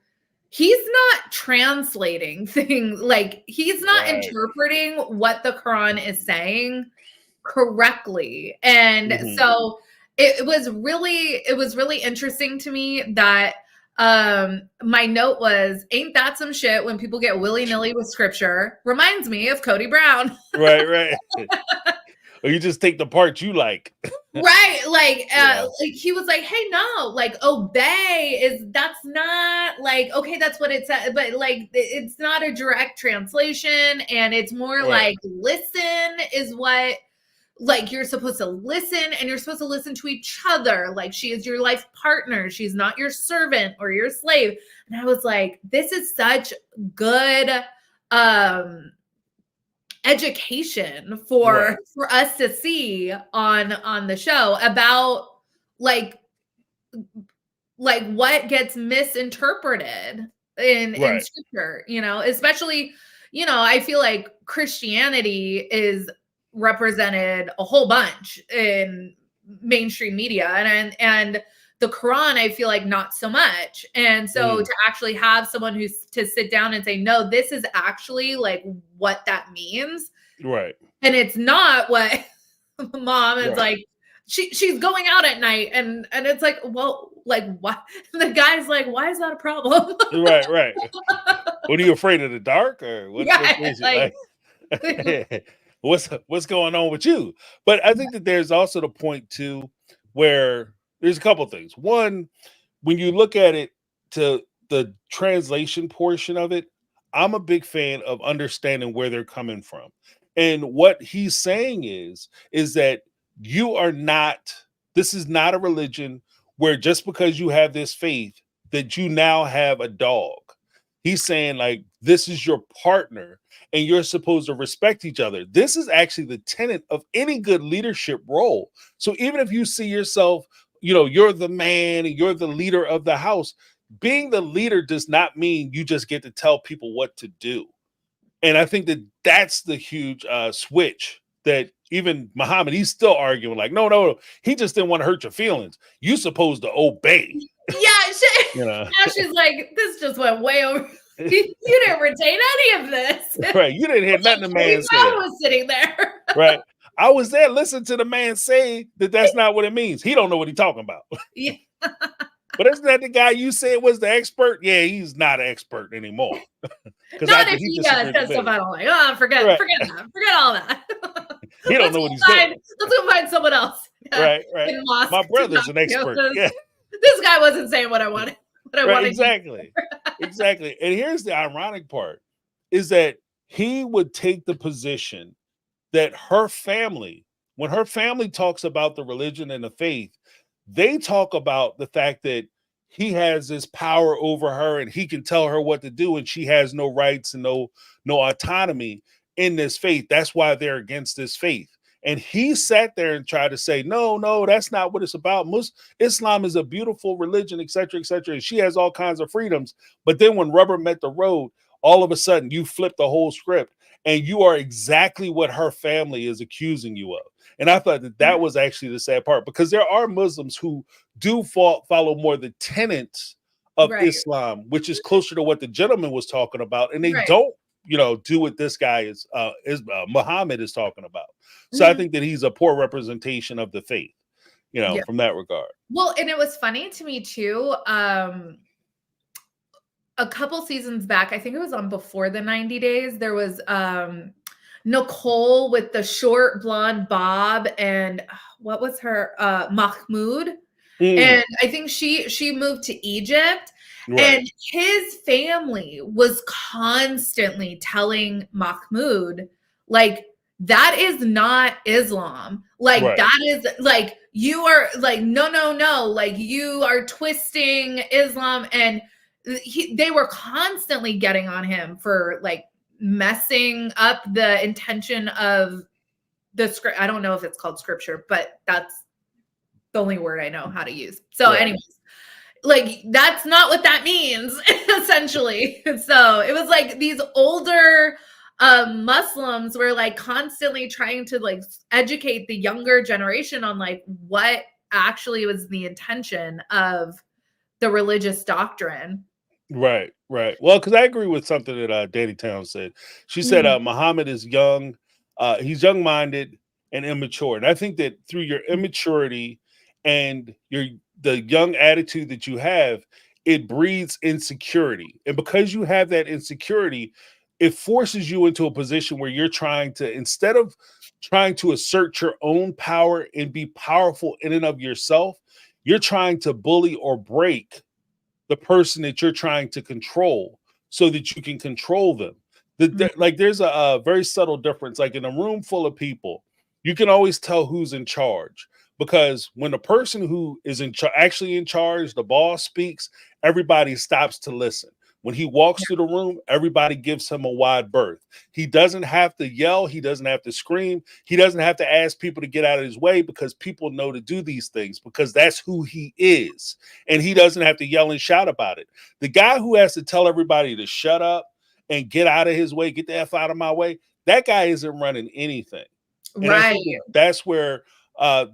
S1: he's not translating things, like he's not interpreting what the Quran is saying correctly. And so it was really interesting to me that my note was, ain't that some shit when people get willy-nilly with scripture? Reminds me of Cody Brown.
S2: right. Or you just take the part you like.
S1: Right. Like he was like, hey, no, like obey that's not like, okay, that's what it said, but like it's not a direct translation, and it's more like listen is what, like, you're supposed to listen, and you're supposed to listen to each other. Like, she is your life partner. She's not your servant or your slave. And I was like, this is such good education for us to see on the show about like what gets misinterpreted in scripture, especially, I feel like Christianity is represented a whole bunch in mainstream media, and the Quran, I feel like not so much. And so to actually have someone who's to sit down and say, no, this is actually like what that means.
S2: Right.
S1: And it's not what mom is like, she's going out at night, and it's like, well, like what? The guy's like, why is that a problem?
S2: Right. What, are you afraid of the dark, or what's what's going on with you? But I think that there's also the point too where there's a couple things. One, when you look at it to the translation portion of it, I'm a big fan of understanding where they're coming from. And what he's saying is that this is not a religion where just because you have this faith that you now have a dog. He's saying, like, this is your partner and you're supposed to respect each other. This is actually the tenet of any good leadership role. So even if you see yourself, you're the man and you're the leader of the house, being the leader does not mean you just get to tell people what to do. And I think that that's the huge switch that even Muhammad, he's still arguing like, no, he just didn't want to hurt your feelings. You're supposed to obey.
S1: Yeah, now she's like, this just went way over You didn't retain any of this.
S2: Right. You didn't hear nothing the man said.
S1: I was sitting there.
S2: Right. I was there listening to the man say that that's not what it means. He don't know what he's talking about.
S1: Yeah.
S2: But isn't that the guy you said was the expert? Yeah, he's not an expert anymore.
S1: Not if he says stuff I don't like. Oh, forget that. Forget all that.
S2: He don't know what he's doing.
S1: Let's go find someone else.
S2: Right. My brother's an expert. Yeah.
S1: This guy wasn't saying what I wanted.
S2: Exactly. Exactly. And here's the ironic part is that he would take the position that her family, when her family talks about the religion and the faith, they talk about the fact that he has this power over her and he can tell her what to do and she has no rights and no autonomy in this faith. That's why they're against this faith. And he sat there and tried to say, no, that's not what it's about. Islam is a beautiful religion, et cetera, and she has all kinds of freedoms. But then when rubber met the road, all of a sudden you flip the whole script and you are exactly what her family is accusing you of. And I thought that was actually the sad part, because there are Muslims who do follow more the tenets of Islam, which is closer to what the gentleman was talking about. And they don't, do what this guy is Muhammad is talking about. So I think that he's a poor representation of the faith, from that regard.
S1: Well, and it was funny to me too. A couple seasons back, I think it was on Before the 90 Days, there was Nicole with the short blonde bob, and what was her Mahmoud, and I think she moved to Egypt, and his family was constantly telling Mahmoud, like, that is not Islam, like that is like, you are like no, like you are twisting Islam, and they were constantly getting on him for like messing up the intention of the script. I don't know if it's called scripture, but that's the only word I know how to use. So anyways, like, that's not what that means, essentially. So it was like these older Muslims were like constantly trying to like educate the younger generation on like what actually was the intention of the religious doctrine.
S2: Right. Well, because I agree with something that Danny Town said. She said Muhammad is young, he's young-minded and immature. And I think that through your immaturity and the young attitude that you have, it breeds insecurity. And because you have that insecurity, it forces you into a position where you're trying to, instead of trying to assert your own power and be powerful in and of yourself, you're trying to bully or break the person that you're trying to control so that you can control them. Like, there's a very subtle difference. Like, in a room full of people, you can always tell who's in charge, because when the person who is actually in charge, the boss, speaks, everybody stops to listen. When he walks through the room, everybody gives him a wide berth. He doesn't have to yell. He doesn't have to scream. He doesn't have to ask people to get out of his way, because people know to do these things, because that's who he is. And he doesn't have to yell and shout about it. The guy who has to tell everybody to shut up and get out of his way, get the F out of my way, that guy isn't running anything. And I think that's where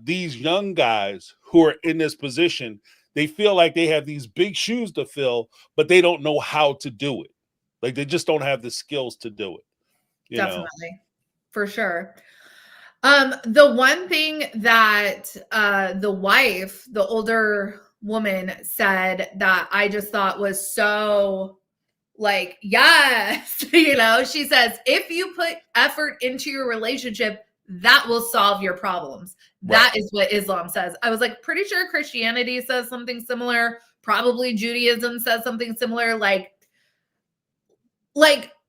S2: these young guys who are in this position, they feel like they have these big shoes to fill, but they don't know how to do it. Like, they just don't have the skills to do it.
S1: Definitely. For sure. The one thing that the wife, the older woman, said that I just thought was so like, yes, she says, if you put effort into your relationship, that will solve your problems. That is what Islam says. I was like, pretty sure Christianity says something similar. Probably Judaism says something similar. Like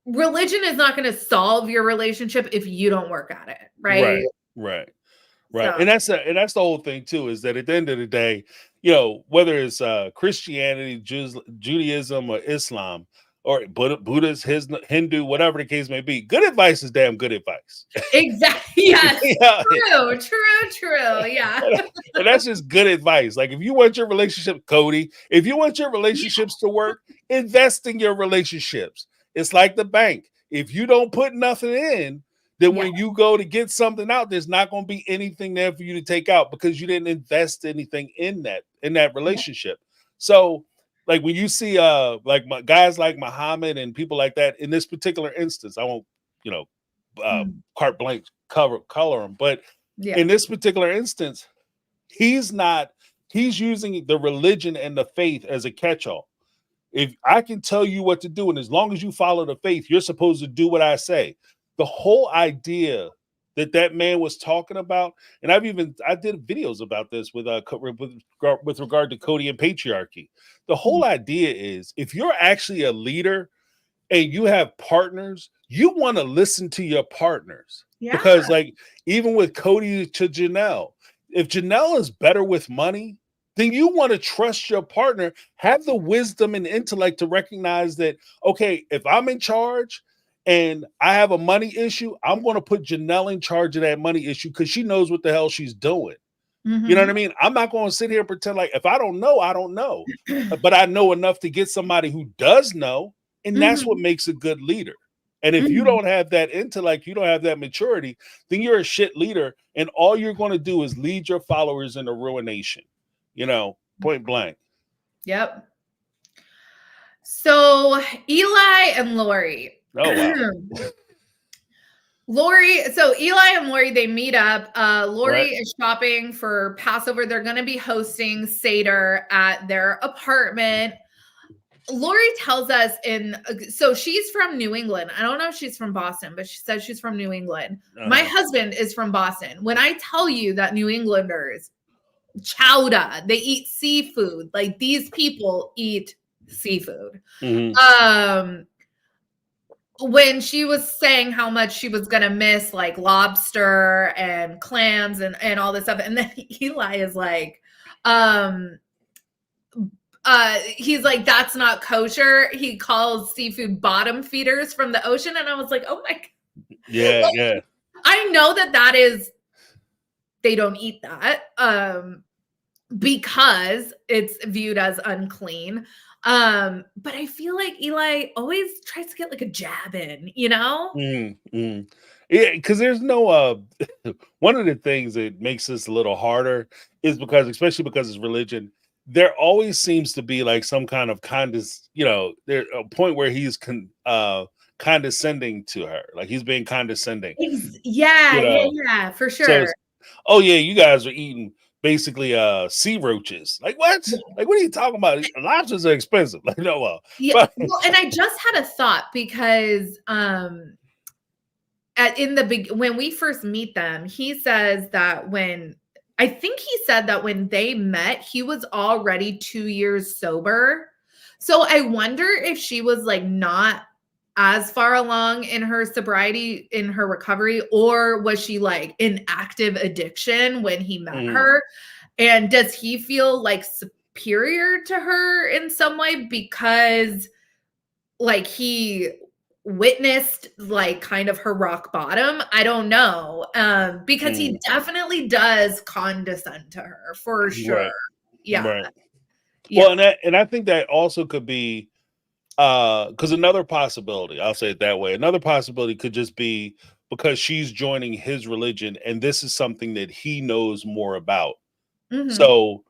S1: religion is not going to solve your relationship if you don't work at it. Right.
S2: So. And that's the whole thing too, is that at the end of the day, whether it's Christianity, Judaism, or Islam, or Buddhist, Hindu, whatever the case may be, good advice is damn good advice.
S1: Exactly. Yes. True. Yeah.
S2: And that's just good advice. Like, if you want your relationship, Cody, if you want your relationships to work, invest in your relationships. It's like the bank. If you don't put nothing in, then when you go to get something out, there's not going to be anything there for you to take out, because you didn't invest anything in that relationship. So like when you see like guys like Muhammad and people like that in this particular instance, I won't, you know, carte blanche color him, but in this particular instance, he's using the religion and the faith as a catch-all. If I can tell you what to do, and as long as you follow the faith, you're supposed to do what I say. The whole idea that man was talking about, and I did videos about this with regard to Cody and patriarchy. The whole idea is, if you're actually a leader and you have partners, you want to listen to your partners. Because like even with Cody to Janelle, if Janelle is better with money, then you want to trust your partner, have the wisdom and intellect to recognize that, okay, if I'm in charge and I have a money issue, I'm going to put Janelle in charge of that money issue because she knows what the hell she's doing. You know what I mean? I'm not going to sit here and pretend like if I don't know, I don't know. But I know enough to get somebody who does know, and that's what makes a good leader. And if you don't have that intellect, you don't have that maturity, then you're a shit leader, and all you're going to do is lead your followers into ruination. You know, point blank.
S1: Yep. So Eli and Lori.
S2: Oh, wow.
S1: Lori, so Eli and Lori, they meet up. Lori is shopping for Passover. They're going to be hosting Seder at their apartment. Lori tells us so she's from New England. I don't know if she's from Boston, but she says she's from New England. My husband is from Boston. When I tell you that New Englanders, chowder, they eat seafood, like these people eat seafood. When she was saying how much she was gonna miss like lobster and clams and all this stuff, and then Eli is like, he's like, that's not kosher. He calls seafood bottom feeders from the ocean, and I was like, oh my God.
S2: Yeah.
S1: I know that is, they don't eat that because it's viewed as unclean. But I feel like Eli always tries to get like a jab in, you know?
S2: Yeah, because there's no one of the things that makes this a little harder is because, especially because it's religion, there always seems to be like some kind of there's a point where he's condescending to her, like he's being condescending.
S1: Yeah, for sure.
S2: So oh yeah, you guys are eating basically sea roaches. Like what? Like what are you talking about? Lobsters are expensive. Like no,
S1: well, and I just had a thought because when we first meet them, he says that when they met, he was already 2 years sober. So I wonder if she was like not as far along in her sobriety, in her recovery, or was she like in active addiction when he met her? And does he feel like superior to her in some way because like he witnessed like kind of her rock bottom? I don't know. Because he definitely does condescend to her for sure. Yeah.
S2: Well, and I think that also could be because another possibility, I'll say it that way, another possibility could just be because she's joining his religion and this is something that he knows more about. So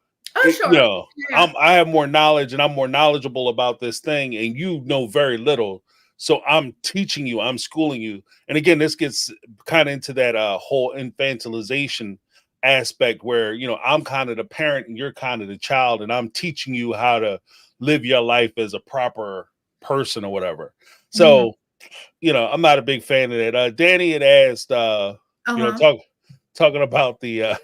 S2: sure. I have more knowledge and I'm more knowledgeable about this thing and you know very little. So I'm teaching you, I'm schooling you. And again, this gets kind of into that whole infantilization aspect where, I'm kind of the parent and you're kind of the child and I'm teaching you how to live your life as a proper person or whatever. So, I'm not a big fan of that. Danny had asked, talking about the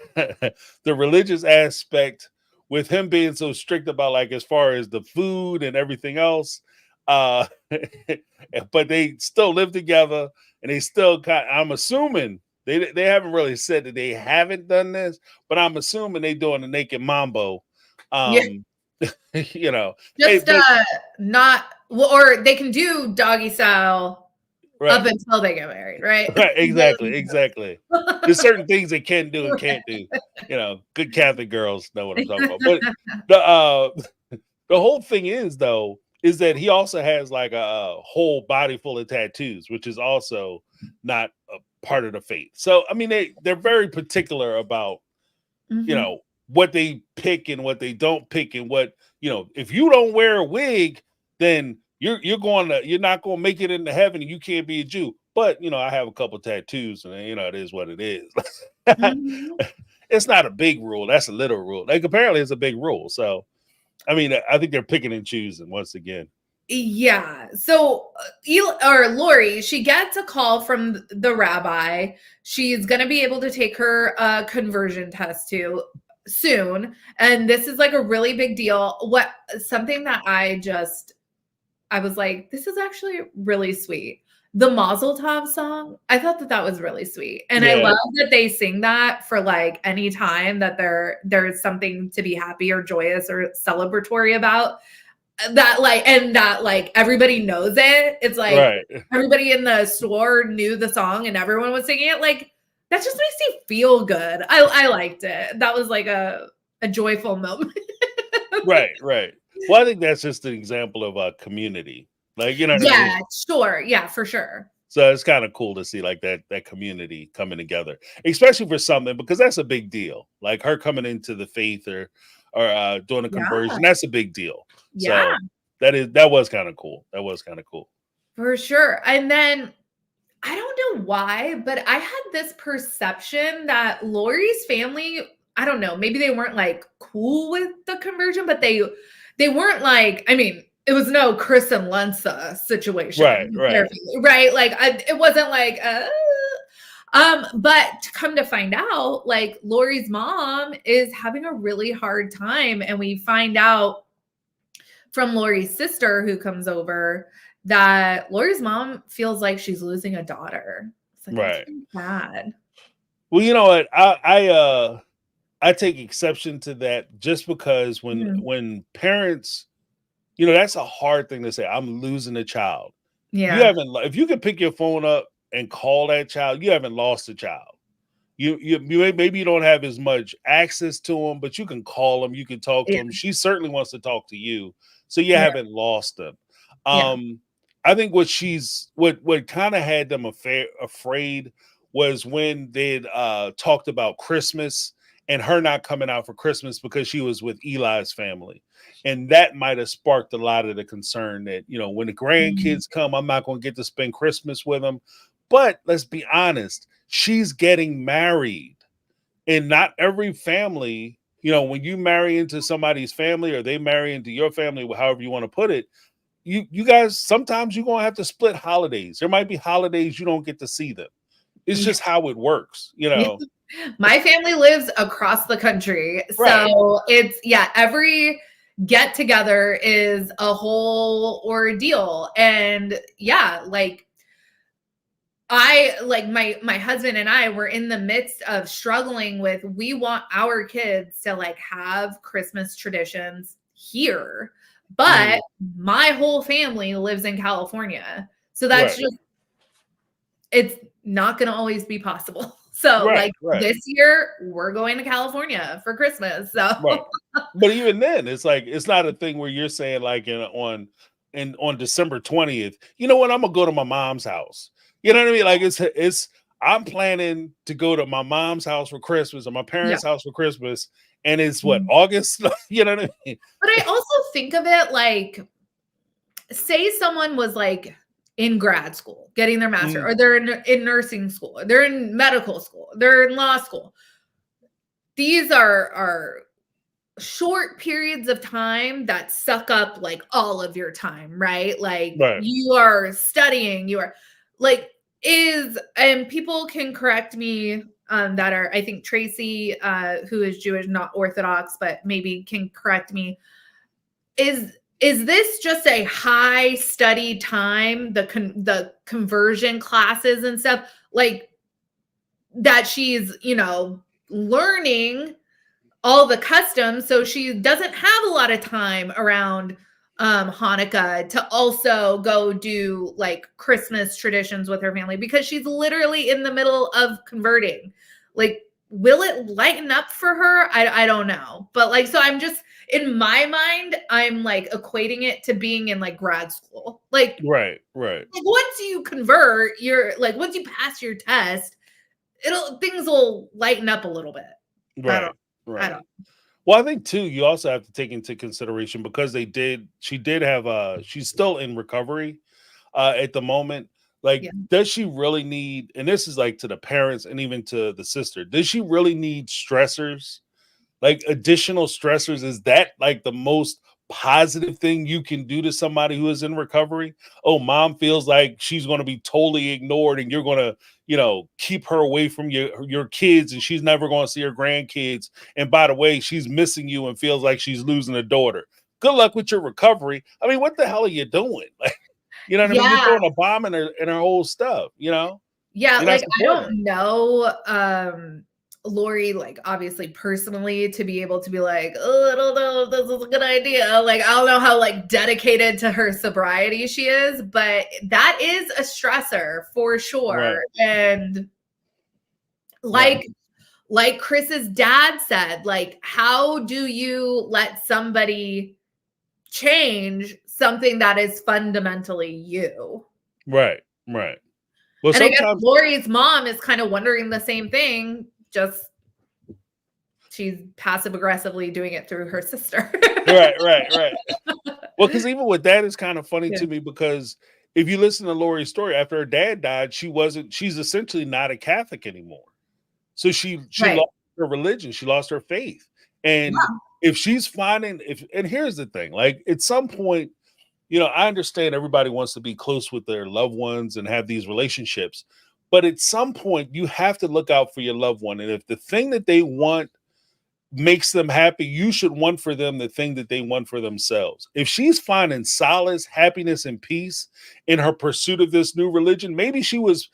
S2: the religious aspect with him being so strict about like as far as the food and everything else. But they still live together and they still I'm assuming they haven't really said that they haven't done this, but I'm assuming they doing the naked mambo.
S1: Not or they can do doggy style up until they get married, right?
S2: Exactly. There's certain things they can do and can't do. Good Catholic girls know what I'm talking about. But the whole thing is that he also has like a whole body full of tattoos, which is also not a part of the faith. So I mean, they're very particular about what they pick and what they don't pick, and what, if you don't wear a wig, then you're not going to make it into heaven, and you can't be a Jew. But I have a couple tattoos, and it is what it is.
S1: Mhm.
S2: It's not a big rule. That's a little rule. Like, apparently it's a big rule. So, I mean, I think they're picking and choosing once again.
S1: Yeah. So, Lori, she gets a call from the rabbi. She's going to be able to take her conversion test too soon. And this is like a really big deal. Something that I was like, this is actually really sweet. The Mazel Tov song, I thought that was really sweet. And I love that they sing that for like any time that there's something to be happy or joyous or celebratory about. That everybody knows it. It's like everybody in the store knew the song and everyone was singing it. Like, that just makes you feel good. I liked it. That was like a joyful moment.
S2: Right. Well, I think that's just an example of a community. Like, what I mean?
S1: Sure. Yeah, for sure.
S2: So it's kind of cool to see like that community coming together, especially for something, because that's a big deal. Like her coming into the faith or doing a conversion, that's a big deal.
S1: Yeah.
S2: So that was kind of cool. That was kind of cool.
S1: For sure. And then I don't know why, but I had this perception that Lori's family, I don't know, maybe they weren't like cool with the conversion, but they weren't like, I mean, it was no Chris and Lensa situation. Right. Like it wasn't like, but to come to find out, like Lori's mom is having a really hard time. And we find out from Lori's sister who comes over that Lori's mom feels like she's losing a daughter. It's like,
S2: right.
S1: That's bad.
S2: Well, you know what? I take exception to that just because when parents, that's a hard thing to say. I'm losing a child.
S1: Yeah.
S2: If you can pick your phone up and call that child, you haven't lost a child. Maybe you don't have as much access to them, but you can call them, you can talk to them. She certainly wants to talk to you, so you haven't lost them. I think what kind of had them afraid was when they'd talked about Christmas and her not coming out for Christmas because she was with Eli's family. And that might have sparked a lot of the concern that, when the grandkids come, I'm not going to get to spend Christmas with them. But let's be honest, she's getting married. And not every family, when you marry into somebody's family or they marry into your family, however you want to put it, you guys, sometimes you're going to have to split holidays. There might be holidays you don't get to see them. It's just how it works,
S1: My family lives across the country. So it's, every get together is a whole ordeal. And like my husband and I were in the midst of struggling with, we want our kids to like have Christmas traditions here, but my whole family lives in California. So that's just, it's not going to always be possible. So this year we're going to California for Christmas. So,
S2: but even then, it's like, it's not a thing where you're saying like on December 20th, you know what, I'm gonna go to my mom's house. You know what I mean? Like I'm planning to go to my mom's house for Christmas or my parents' house for Christmas. And it's what, August? You know what I mean?
S1: But I also think of it like, say someone was like in grad school, getting their master, or they're in nursing school, they're in medical school, they're in law school. These are short periods of time that suck up like all of your time, right? Like you are studying, you are like and people can correct me that are, I think Tracy, who is Jewish, not Orthodox, but maybe can correct me. Is this just a high study time, the conversion classes and stuff, like that she's, learning all the customs, so she doesn't have a lot of time around Hanukkah to also go do like Christmas traditions with her family because she's literally in the middle of converting. Like, will it lighten up for her? I don't know. But like, so I'm just, in my mind, I'm like equating it to being in like grad school. Like,
S2: right.
S1: Like once you convert, once you pass your test, things will lighten up a little bit.
S2: Right.
S1: I don't.
S2: Well, I think too, you also have to take into consideration because she did have she's still in recovery at the moment. Like,
S1: Yeah.
S2: does she really need, and this is like to the parents and even to the sister, does she really need stressors? Like additional stressors, is that like the most positive thing you can do to somebody who is in recovery? Oh, mom feels like she's going to be totally ignored and you're going to, keep her away from your kids and she's never going to see her grandkids. And by the way, she's missing you and feels like she's losing a daughter. Good luck with your recovery. I mean, what the hell are you doing? Like, you know what I mean? You're
S1: Yeah.
S2: throwing a bomb in her whole stuff,
S1: Yeah,
S2: You're not
S1: like I
S2: supporting
S1: don't know Lori, like obviously personally, to be able to be like, oh, I don't know if this is a good idea. Like, I don't know how like dedicated to her sobriety she is, but that is a stressor for sure.
S2: Right.
S1: And
S2: Right.
S1: like Chris's dad said, like, how do you let somebody change something that is fundamentally you?
S2: Right. Right. Well,
S1: And I guess
S2: sometimes
S1: Lori's mom is kind of wondering the same thing, just she's passive aggressively doing it through her sister.
S2: right. Well, because even with that, it's kind of funny
S1: Yeah.
S2: to me because if you listen to Lori's story, after her dad died, she's essentially not a Catholic anymore. So she
S1: Right.
S2: lost her religion, she lost her faith. And if she's finding, and here's the thing, like at some point, I understand everybody wants to be close with their loved ones and have these relationships, but at some point you have to look out for your loved one. And if the thing that they want makes them happy, you should want for them the thing that they want for themselves. If she's finding solace, happiness, and peace in her pursuit of this new religion, maybe she was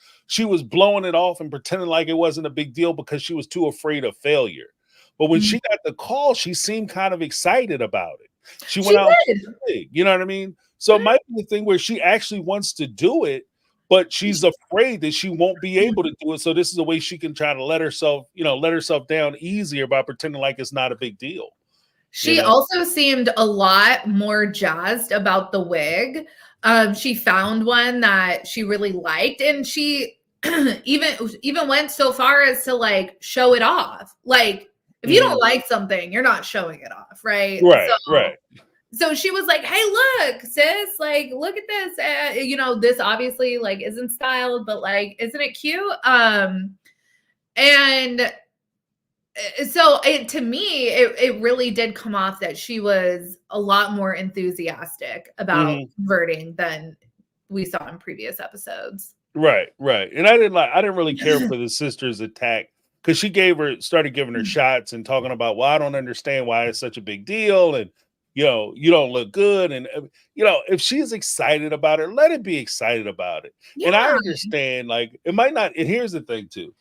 S2: blowing it off and pretending like it wasn't a big deal because she was too afraid of failure. But when she got the call, she seemed kind of excited about it. She went out, you know what I mean? So it might be the thing where she actually wants to do it, but she's afraid that she won't be able to do it. So this is a way she can try to let herself down easier by pretending like it's not a big deal.
S1: She also seemed a lot more jazzed about the wig. She found one that she really liked, and she even went so far as to like show it off. Like, if you don't like something, you're not showing it off, right?
S2: Right.
S1: So she was like, hey, look, sis, like, look at this. This obviously like isn't styled, but like, isn't it cute? And so to me, it really did come off that she was a lot more enthusiastic about converting than we saw in previous episodes.
S2: Right. And I didn't really care for the sister's attack because she started giving her shots and talking about, well, I don't understand why it's such a big deal. And, you don't look good. And, if she's excited about it, let it be excited about it.
S1: Yeah.
S2: And I understand, like, it might not. And here's the thing, too.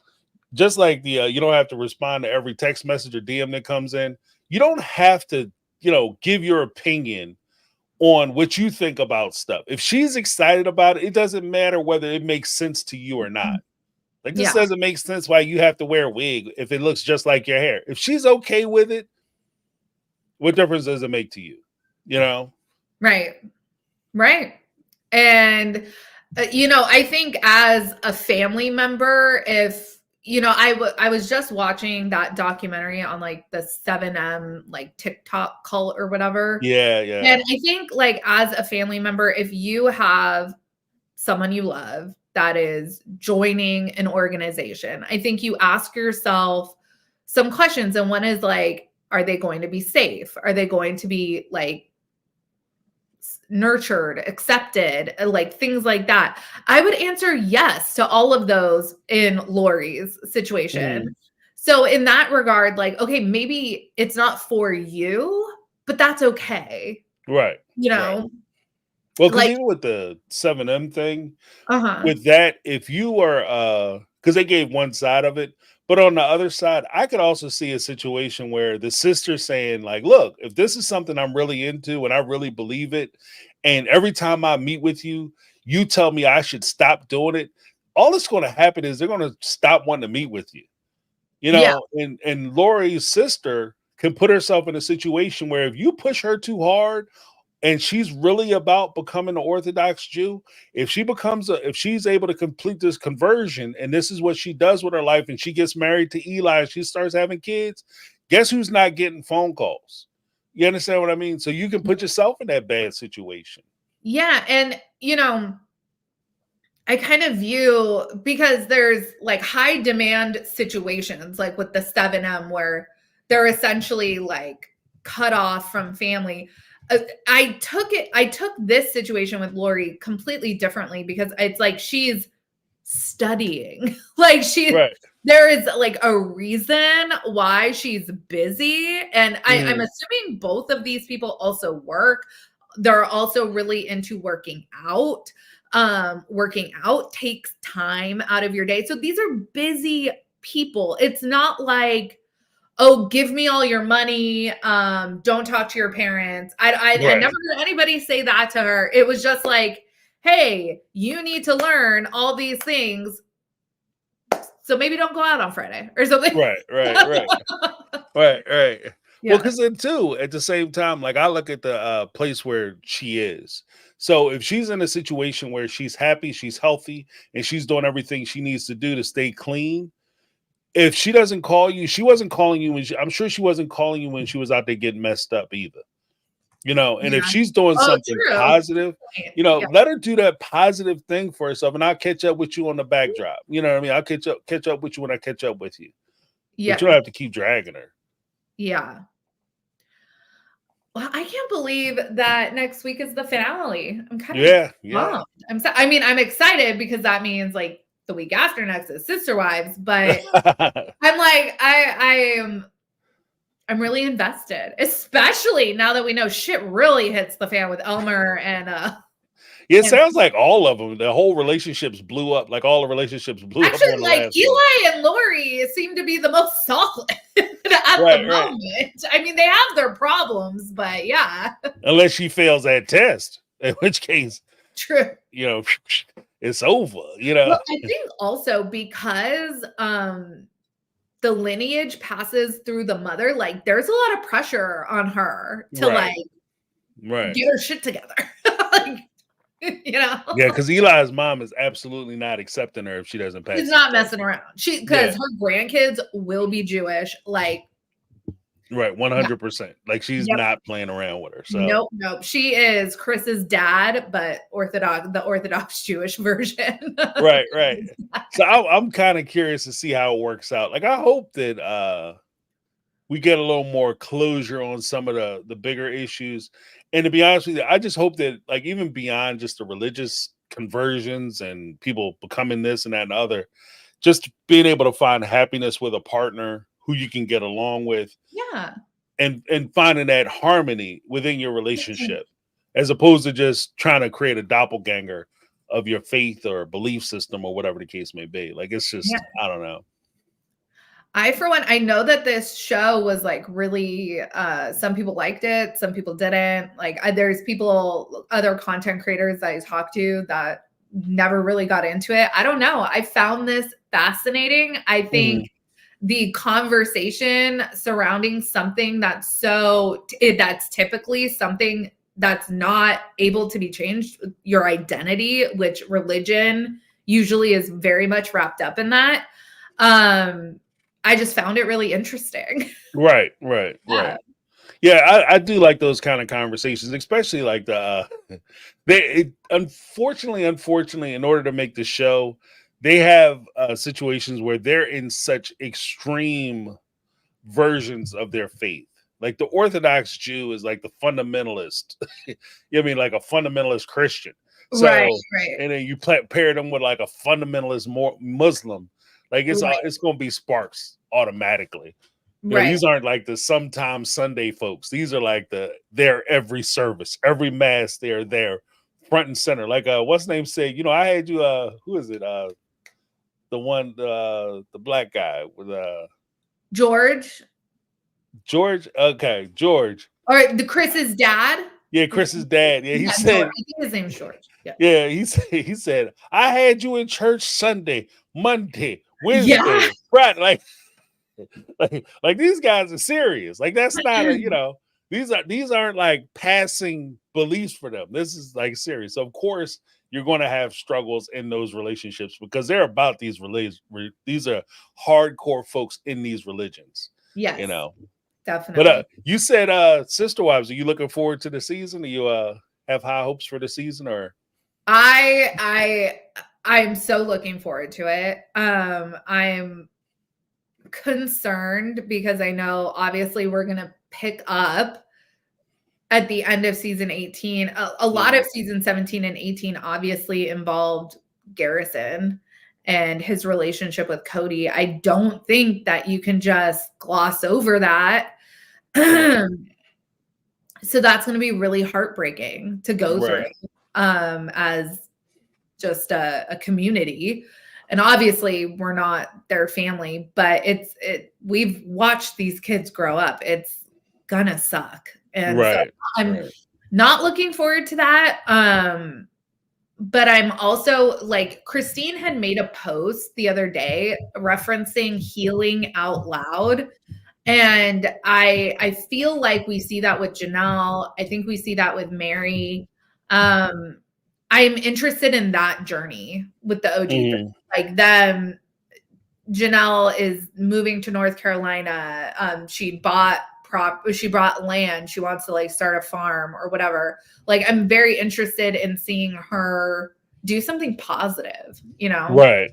S2: Just like you don't have to respond to every text message or DM that comes in. You don't have to, give your opinion on what you think about stuff. If she's excited about it, it doesn't matter whether it makes sense to you or not. Like, this doesn't make sense why you have to wear a wig if it looks just like your hair. If she's okay with it, what difference does it make to you? Right.
S1: And I think as a family member, if I was just watching that documentary on like the 7M like TikTok cult or whatever.
S2: Yeah.
S1: And I think like as a family member, if you have someone you love that is joining an organization, I think you ask yourself some questions. And one is like, are they going to be safe? Are they going to be like nurtured, accepted, like things like that? I would answer yes to all of those in Lori's situation. So in that regard, like, okay, maybe it's not for you, but that's okay.
S2: Right.
S1: Well,
S2: because even with the 7M thing,
S1: Uh-huh.
S2: with that, if you are, because they gave one side of it, but on the other side, I could also see a situation where the sister's saying, like, look, if this is something I'm really into and I really believe it, and every time I meet with you, you tell me I should stop doing it, all that's going to happen is they're going to stop wanting to meet with you. And Lori's sister can put herself in a situation where if you push her too hard and she's really about becoming an Orthodox Jew, if she's able to complete this conversion and this is what she does with her life and she gets married to Eli and she starts having kids, Guess who's not getting phone calls? You understand what I mean? So you can put yourself in that bad situation.
S1: Yeah. And, I kind of view, because there's like high demand situations, like with the 7M, where they're essentially like cut off from family. I took this situation with Lori completely differently, because it's like she's studying. Like
S2: Right.
S1: there is like a reason why she's busy. And I'm assuming both of these people also work. They're also really into working out. Working out takes time out of your day. So these are busy people. It's not like, oh, give me all your money. Don't talk to your parents. I never heard anybody say that to her. It was just like, hey, you need to learn all these things, so maybe don't go out on Friday or something.
S2: Right.
S1: Yeah.
S2: Well, because then too, at the same time, like I look at the place where she is. So if she's in a situation where she's happy, she's healthy, and she's doing everything she needs to do to stay clean, if she doesn't call you, she wasn't calling you I'm sure she wasn't calling you when she was out there getting messed up either. And if she's doing something positive, let her do that positive thing for herself, and I'll catch up with you on the backdrop. You know what I mean? I'll catch up with you when I catch up with you.
S1: Yeah.
S2: But you don't have to keep dragging her.
S1: Yeah. Well, I can't believe that next week is the finale. I'm kind of bummed. I'm excited, because that means like the week after next is Sister Wives, but I'm like, I'm really invested, especially now that we know shit really hits the fan with Elmer and
S2: it sounds like all of them, the whole relationships blew up. Like all the relationships blew up.
S1: Actually, like Eli and Lori seem to be the most solid at the moment. I mean, they have their problems, but yeah.
S2: Unless she fails that test, in which case,
S1: true.
S2: It's over.
S1: Well, I think also because the lineage passes through the mother, like there's a lot of pressure on her to get her shit together.
S2: Yeah, because Eli's mom is absolutely not accepting her if she doesn't pass.
S1: She's not messing around. Because her grandkids will be Jewish, like
S2: 100%. Like she's not playing around with her. So
S1: nope. She is Chris's dad, but the Orthodox Jewish version.
S2: Right. So I'm kind of curious to see how it works out. Like I hope that we get a little more closure on some of the bigger issues. And to be honest with you, I just hope that, like, even beyond just the religious conversions and people becoming this and that and other, just being able to find happiness with a partner who you can get along with.
S1: Yeah.
S2: And finding that harmony within your relationship, as opposed to just trying to create a doppelganger of your faith or belief system or whatever the case may be. Like, it's just, I don't know.
S1: For one, I know that this show was like really, some people liked it, some people didn't. Like there's other content creators that I talked to that never really got into it. I don't know. I found this fascinating. I think the conversation surrounding something that's typically something that's not able to be changed, your identity, which religion usually is very much wrapped up in that. I just found it really interesting. Right.
S2: Yeah, I do like those kind of conversations, especially like unfortunately, in order to make the show, they have situations where they're in such extreme versions of their faith. Like the Orthodox Jew is like the fundamentalist. Like a fundamentalist Christian. So,
S1: right.
S2: And then you pair them with like a fundamentalist Muslim. Like it's going to be sparks automatically. These aren't like the sometimes Sunday folks. These are like they're every service, every mass. They're there, front and center. Like what's name said? I had you. Who is it? The one, the black guy with
S1: George.
S2: Okay, George.
S1: Or the Chris's dad.
S2: Yeah, Chris's dad. Yeah, he said.
S1: George. I think his name's George.
S2: Yeah, he said I had you in church Sunday, Monday, Wednesday, Friday. Like these guys are serious. Like that's not these aren't like passing beliefs for them. This is like serious. So of course you're going to have struggles in those relationships because they're about these are hardcore folks in these religions.
S1: Yes. Definitely.
S2: But you said Sister Wives. Are you looking forward to the season? Do you have high hopes for the season, or?
S1: I'm so looking forward to it. I'm concerned because I know obviously we're gonna pick up at the end of season 18. A lot of season 17 and 18 obviously involved Garrison and his relationship with Cody. I don't think that you can just gloss over that. So that's going to be really heartbreaking to go through as just a community. And obviously we're not their family, but we've watched these kids grow up. It's gonna suck. And so I'm not looking forward to that. But I'm also like, Christine had made a post the other day referencing healing out loud. And I feel like we see that with Janelle. I think we see that with Mary. I'm interested in that journey with the OG. Like them, Janelle is moving to North Carolina. She bought land. She wants to like start a farm or whatever. Like, I'm very interested in seeing her do something positive, you know?
S2: Right.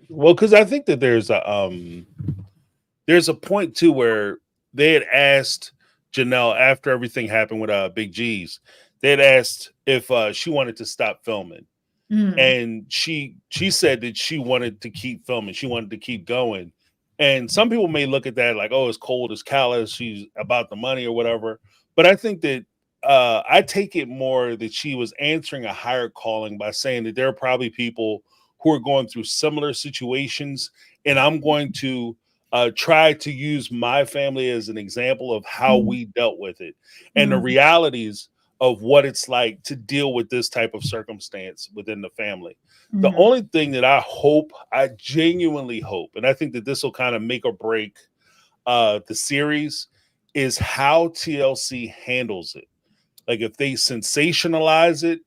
S2: Well, because I think that there's a point too where they had asked Janelle after everything happened with Big G's, they had asked if she wanted to stop filming. And she said that she wanted to keep filming. She wanted to keep going. And some people may look at that like, oh, it's cold, it's callous, she's about the money or whatever. But I think that I take it more that she was answering a higher calling by saying that there are probably people who are going through similar situations. And I'm going to try to use my family as an example of how we dealt with it and the realities of what it's like to deal with this type of circumstance within the family. The only thing that I genuinely hope, and I think that this will kind of make or break the series, is how TLC handles it. Like, if they sensationalize it,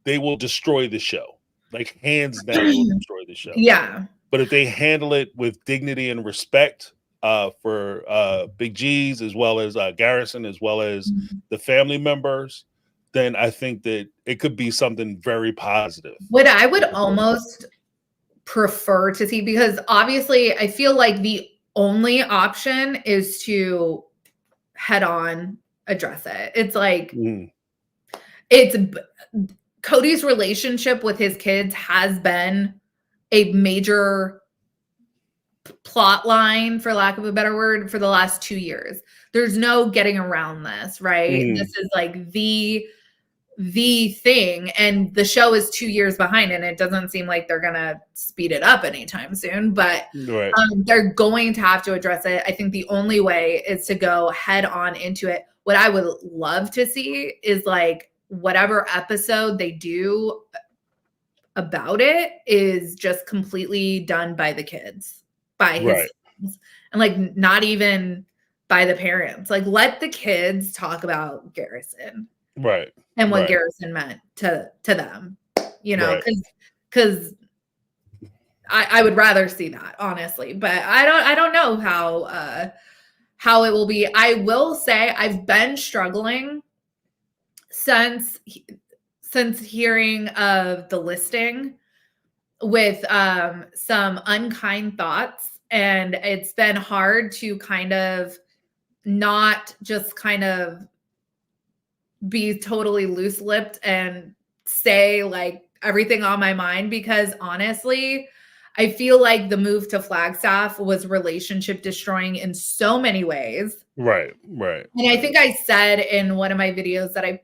S2: they will destroy the show. Like, hands down, they will destroy the show.
S1: Yeah.
S2: But if they handle it with dignity and respect for Big G's, as well as Garrison, as well as the family members, then I think that it could be something very positive.
S1: What I would almost prefer to see, because obviously I feel like the only option is to head on address it. It's like, it's Cody's relationship with his kids has been a major plot line, for lack of a better word, for the last 2 years. There's no getting around this, right? This is like the thing, and the show is 2 years behind, and it doesn't seem like they're gonna speed it up anytime soon, but they're going to have to address it. I think the only way is to go head on into it. What I would love to see is like whatever episode they do about it is just completely done by the kids, by his sons, and like not even by the parents. Like, let the kids talk about Garrison. And what Garrison meant to them, you know, because I would rather see that, honestly. But I don't know how it will be. I will say I've been struggling since hearing of the listing with some unkind thoughts, and it's been hard to kind of not just kind of be totally loose-lipped and say like everything on my mind, because honestly, I feel like the move to Flagstaff was relationship destroying in so many ways.
S2: Right.
S1: And I think I said in one of my videos that I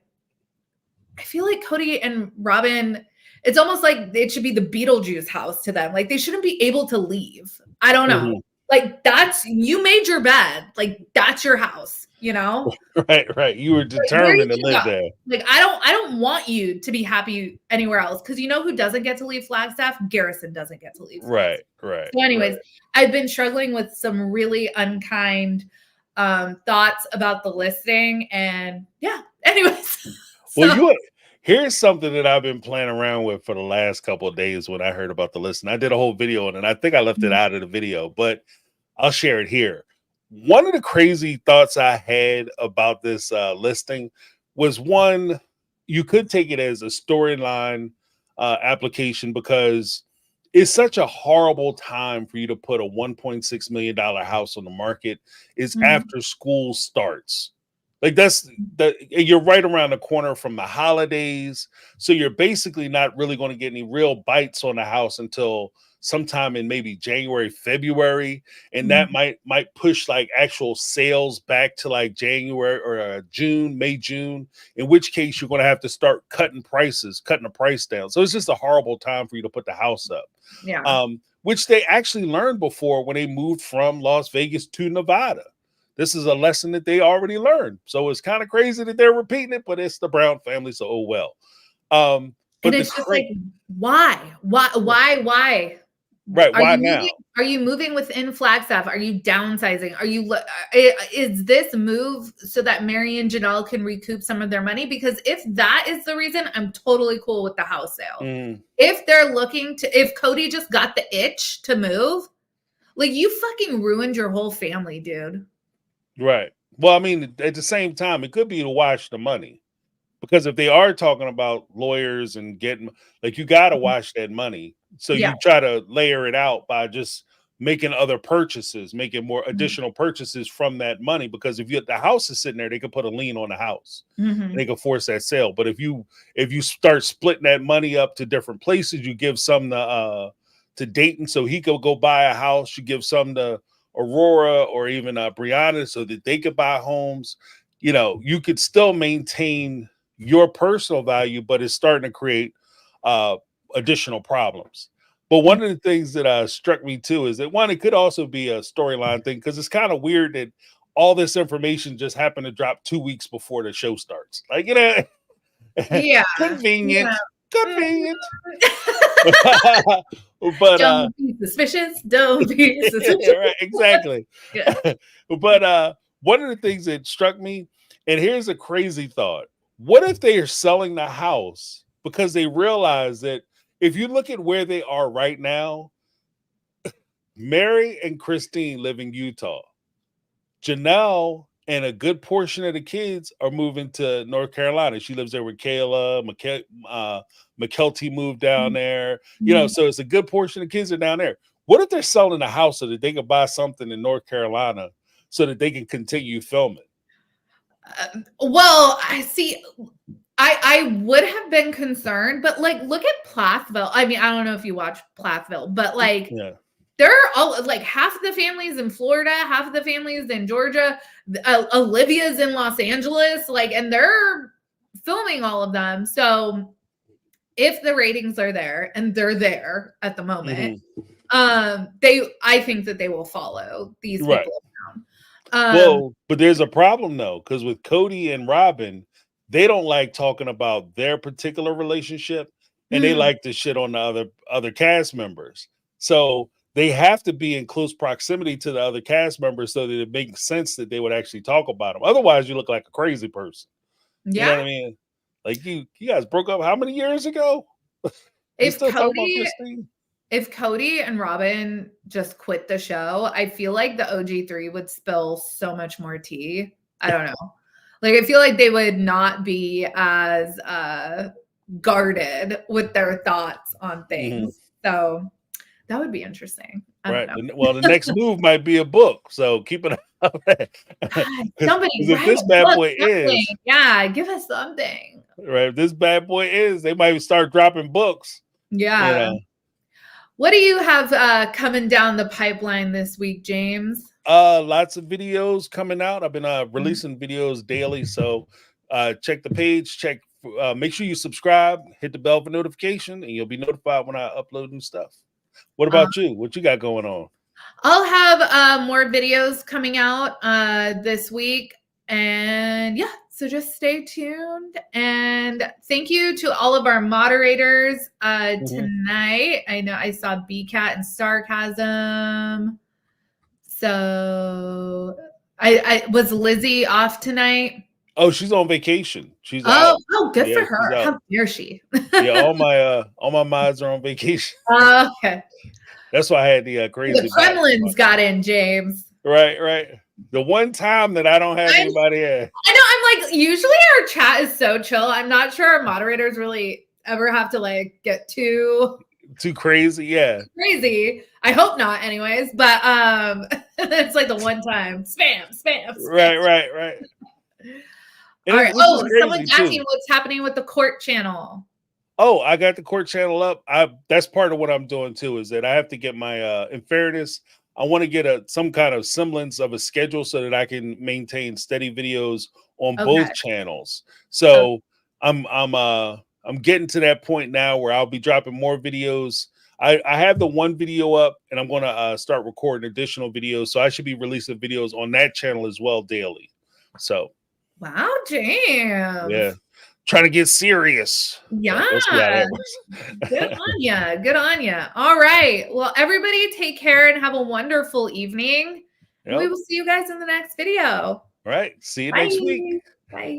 S1: feel like Cody and Robin, it's almost like it should be the Beetlejuice house to them. Like, they shouldn't be able to leave. I don't know. Like, you made your bed. Like, that's your house, you know?
S2: Right. You were determined to live there.
S1: Like, I don't want you to be happy anywhere else. Because you know who doesn't get to leave Flagstaff? Garrison doesn't get to leave Flagstaff.
S2: Right.
S1: So anyways, I've been struggling with some really unkind thoughts about the listing. And yeah, anyways.
S2: Well, here's something that I've been playing around with for the last couple of days when I heard about the listing. I did a whole video on it, and I think I left it out of the video, but I'll share it here. One of the crazy thoughts I had about this listing was one, you could take it as a storyline application because it's such a horrible time for you to put a $1.6 million house on the market is after school starts. Like you're right around the corner from the holidays. So you're basically not really going to get any real bites on the house until sometime in maybe January, February. And that might push like actual sales back to like January or June, May, June, in which case you're going to have to start cutting the price down. So it's just a horrible time for you to put the house up.
S1: Yeah.
S2: Which they actually learned before when they moved from Las Vegas to Nevada. This is a lesson that they already learned. So it's kind of crazy that they're repeating it, but it's the Brown family. So, oh, well. But
S1: and it's just like, why?
S2: Right. Why now?
S1: Are you moving within Flagstaff? Are you downsizing? Is this move so that Mary and Janelle can recoup some of their money? Because if that is the reason, I'm totally cool with the house sale. If they're if Cody just got the itch to move, like you fucking ruined your whole family, dude.
S2: Right. Well, I mean, at the same time, it could be to wash the money. Because if they are talking about lawyers and getting, like, you got to wash that money. So you try to layer it out by just making other purchases, making more additional purchases from that money. Because if the house is sitting there, they can put a lien on the house. And they can force that sale. But if you start splitting that money up to different places, you give some to Dayton so he could go buy a house. You give some to Aurora or even Brianna so that they could buy homes. You know, you could still maintain your personal value, but it's starting to create additional problems. But one of the things that struck me too is that one, it could also be a storyline thing because it's kind of weird that all this information just happened to drop 2 weeks before the show starts. Like, you know, convenient. But
S1: don't be suspicious. Don't be suspicious.
S2: Right, exactly. But one of the things that struck me, and here's a crazy thought. What if they are selling the house because they realize that if you look at where they are right now, Mary and Christine live in Utah. Janelle and a good portion of the kids are moving to North Carolina. She lives there with Kayla. McKelty moved down there. You know, so it's a good portion of kids are down there. What if they're selling a house so that they can buy something in North Carolina so that they can continue filming?
S1: Well, I see. I would have been concerned, but like, look at Plathville. I mean, I don't know if you watch Plathville, but like, they're all like half of the families in Florida, half of the families in Georgia. Olivia's in Los Angeles, like, and they're filming all of them. So if the ratings are there, and they're there at the moment, I think that they will follow these people around.
S2: Well, but there's a problem though, because with Cody and Robin, they don't like talking about their particular relationship, and they like to shit on the other cast members. So they have to be in close proximity to the other cast members so that it makes sense that they would actually talk about them. Otherwise, you look like a crazy person. You know what I mean? Like you guys broke up how many years ago?
S1: If Cody and Robin just quit the show, I feel like the OG3 would spill so much more tea. I don't know. Like, I feel like they would not be as guarded with their thoughts on things. So that would be interesting. I don't know.
S2: Well, the next move might be a book. So keep it up.
S1: Somebody
S2: if this bad boy is.
S1: Yeah, give us something.
S2: Right. If this bad boy is, they might start dropping books.
S1: Yeah. You know? What do you have coming down the pipeline this week, James?
S2: Lots of videos coming out. I've been releasing videos daily. So check the page, make sure you subscribe, hit the bell for notification, and you'll be notified when I upload new stuff. What about you? What you got going on?
S1: I'll have more videos coming out this week. And yeah, so just stay tuned. And thank you to all of our moderators tonight. I know I saw BCat and Sarcasm. So I was Lizzie off tonight.
S2: Oh, she's on vacation. She's out.
S1: Good for her. How dare she?
S2: Yeah, all my mods are on vacation.
S1: Okay.
S2: That's why I had the crazy.
S1: The Kremlin's got in, James.
S2: Right. The one time that I don't have anybody here.
S1: I know. I'm like, usually our chat is so chill. I'm not sure our moderators really ever have to like get too
S2: crazy. Yeah.
S1: Crazy. I hope not anyways, but it's like the one time spam.
S2: Right.
S1: All right. Oh, someone's asking what's happening with the court channel.
S2: Oh, I got the court channel up. That's part of what I'm doing too, is that I have to get my in fairness, I want to get some kind of semblance of a schedule so that I can maintain steady videos on both channels. So I'm getting to that point now where I'll be dropping more videos. I have the one video up, and I'm going to start recording additional videos. So I should be releasing videos on that channel as well daily. So,
S1: wow, James.
S2: Yeah. Trying to get serious.
S1: Yeah. Good on ya. All right. Well, everybody take care and have a wonderful evening. Yep. We will see you guys in the next video.
S2: All right. See you next week.
S1: Bye.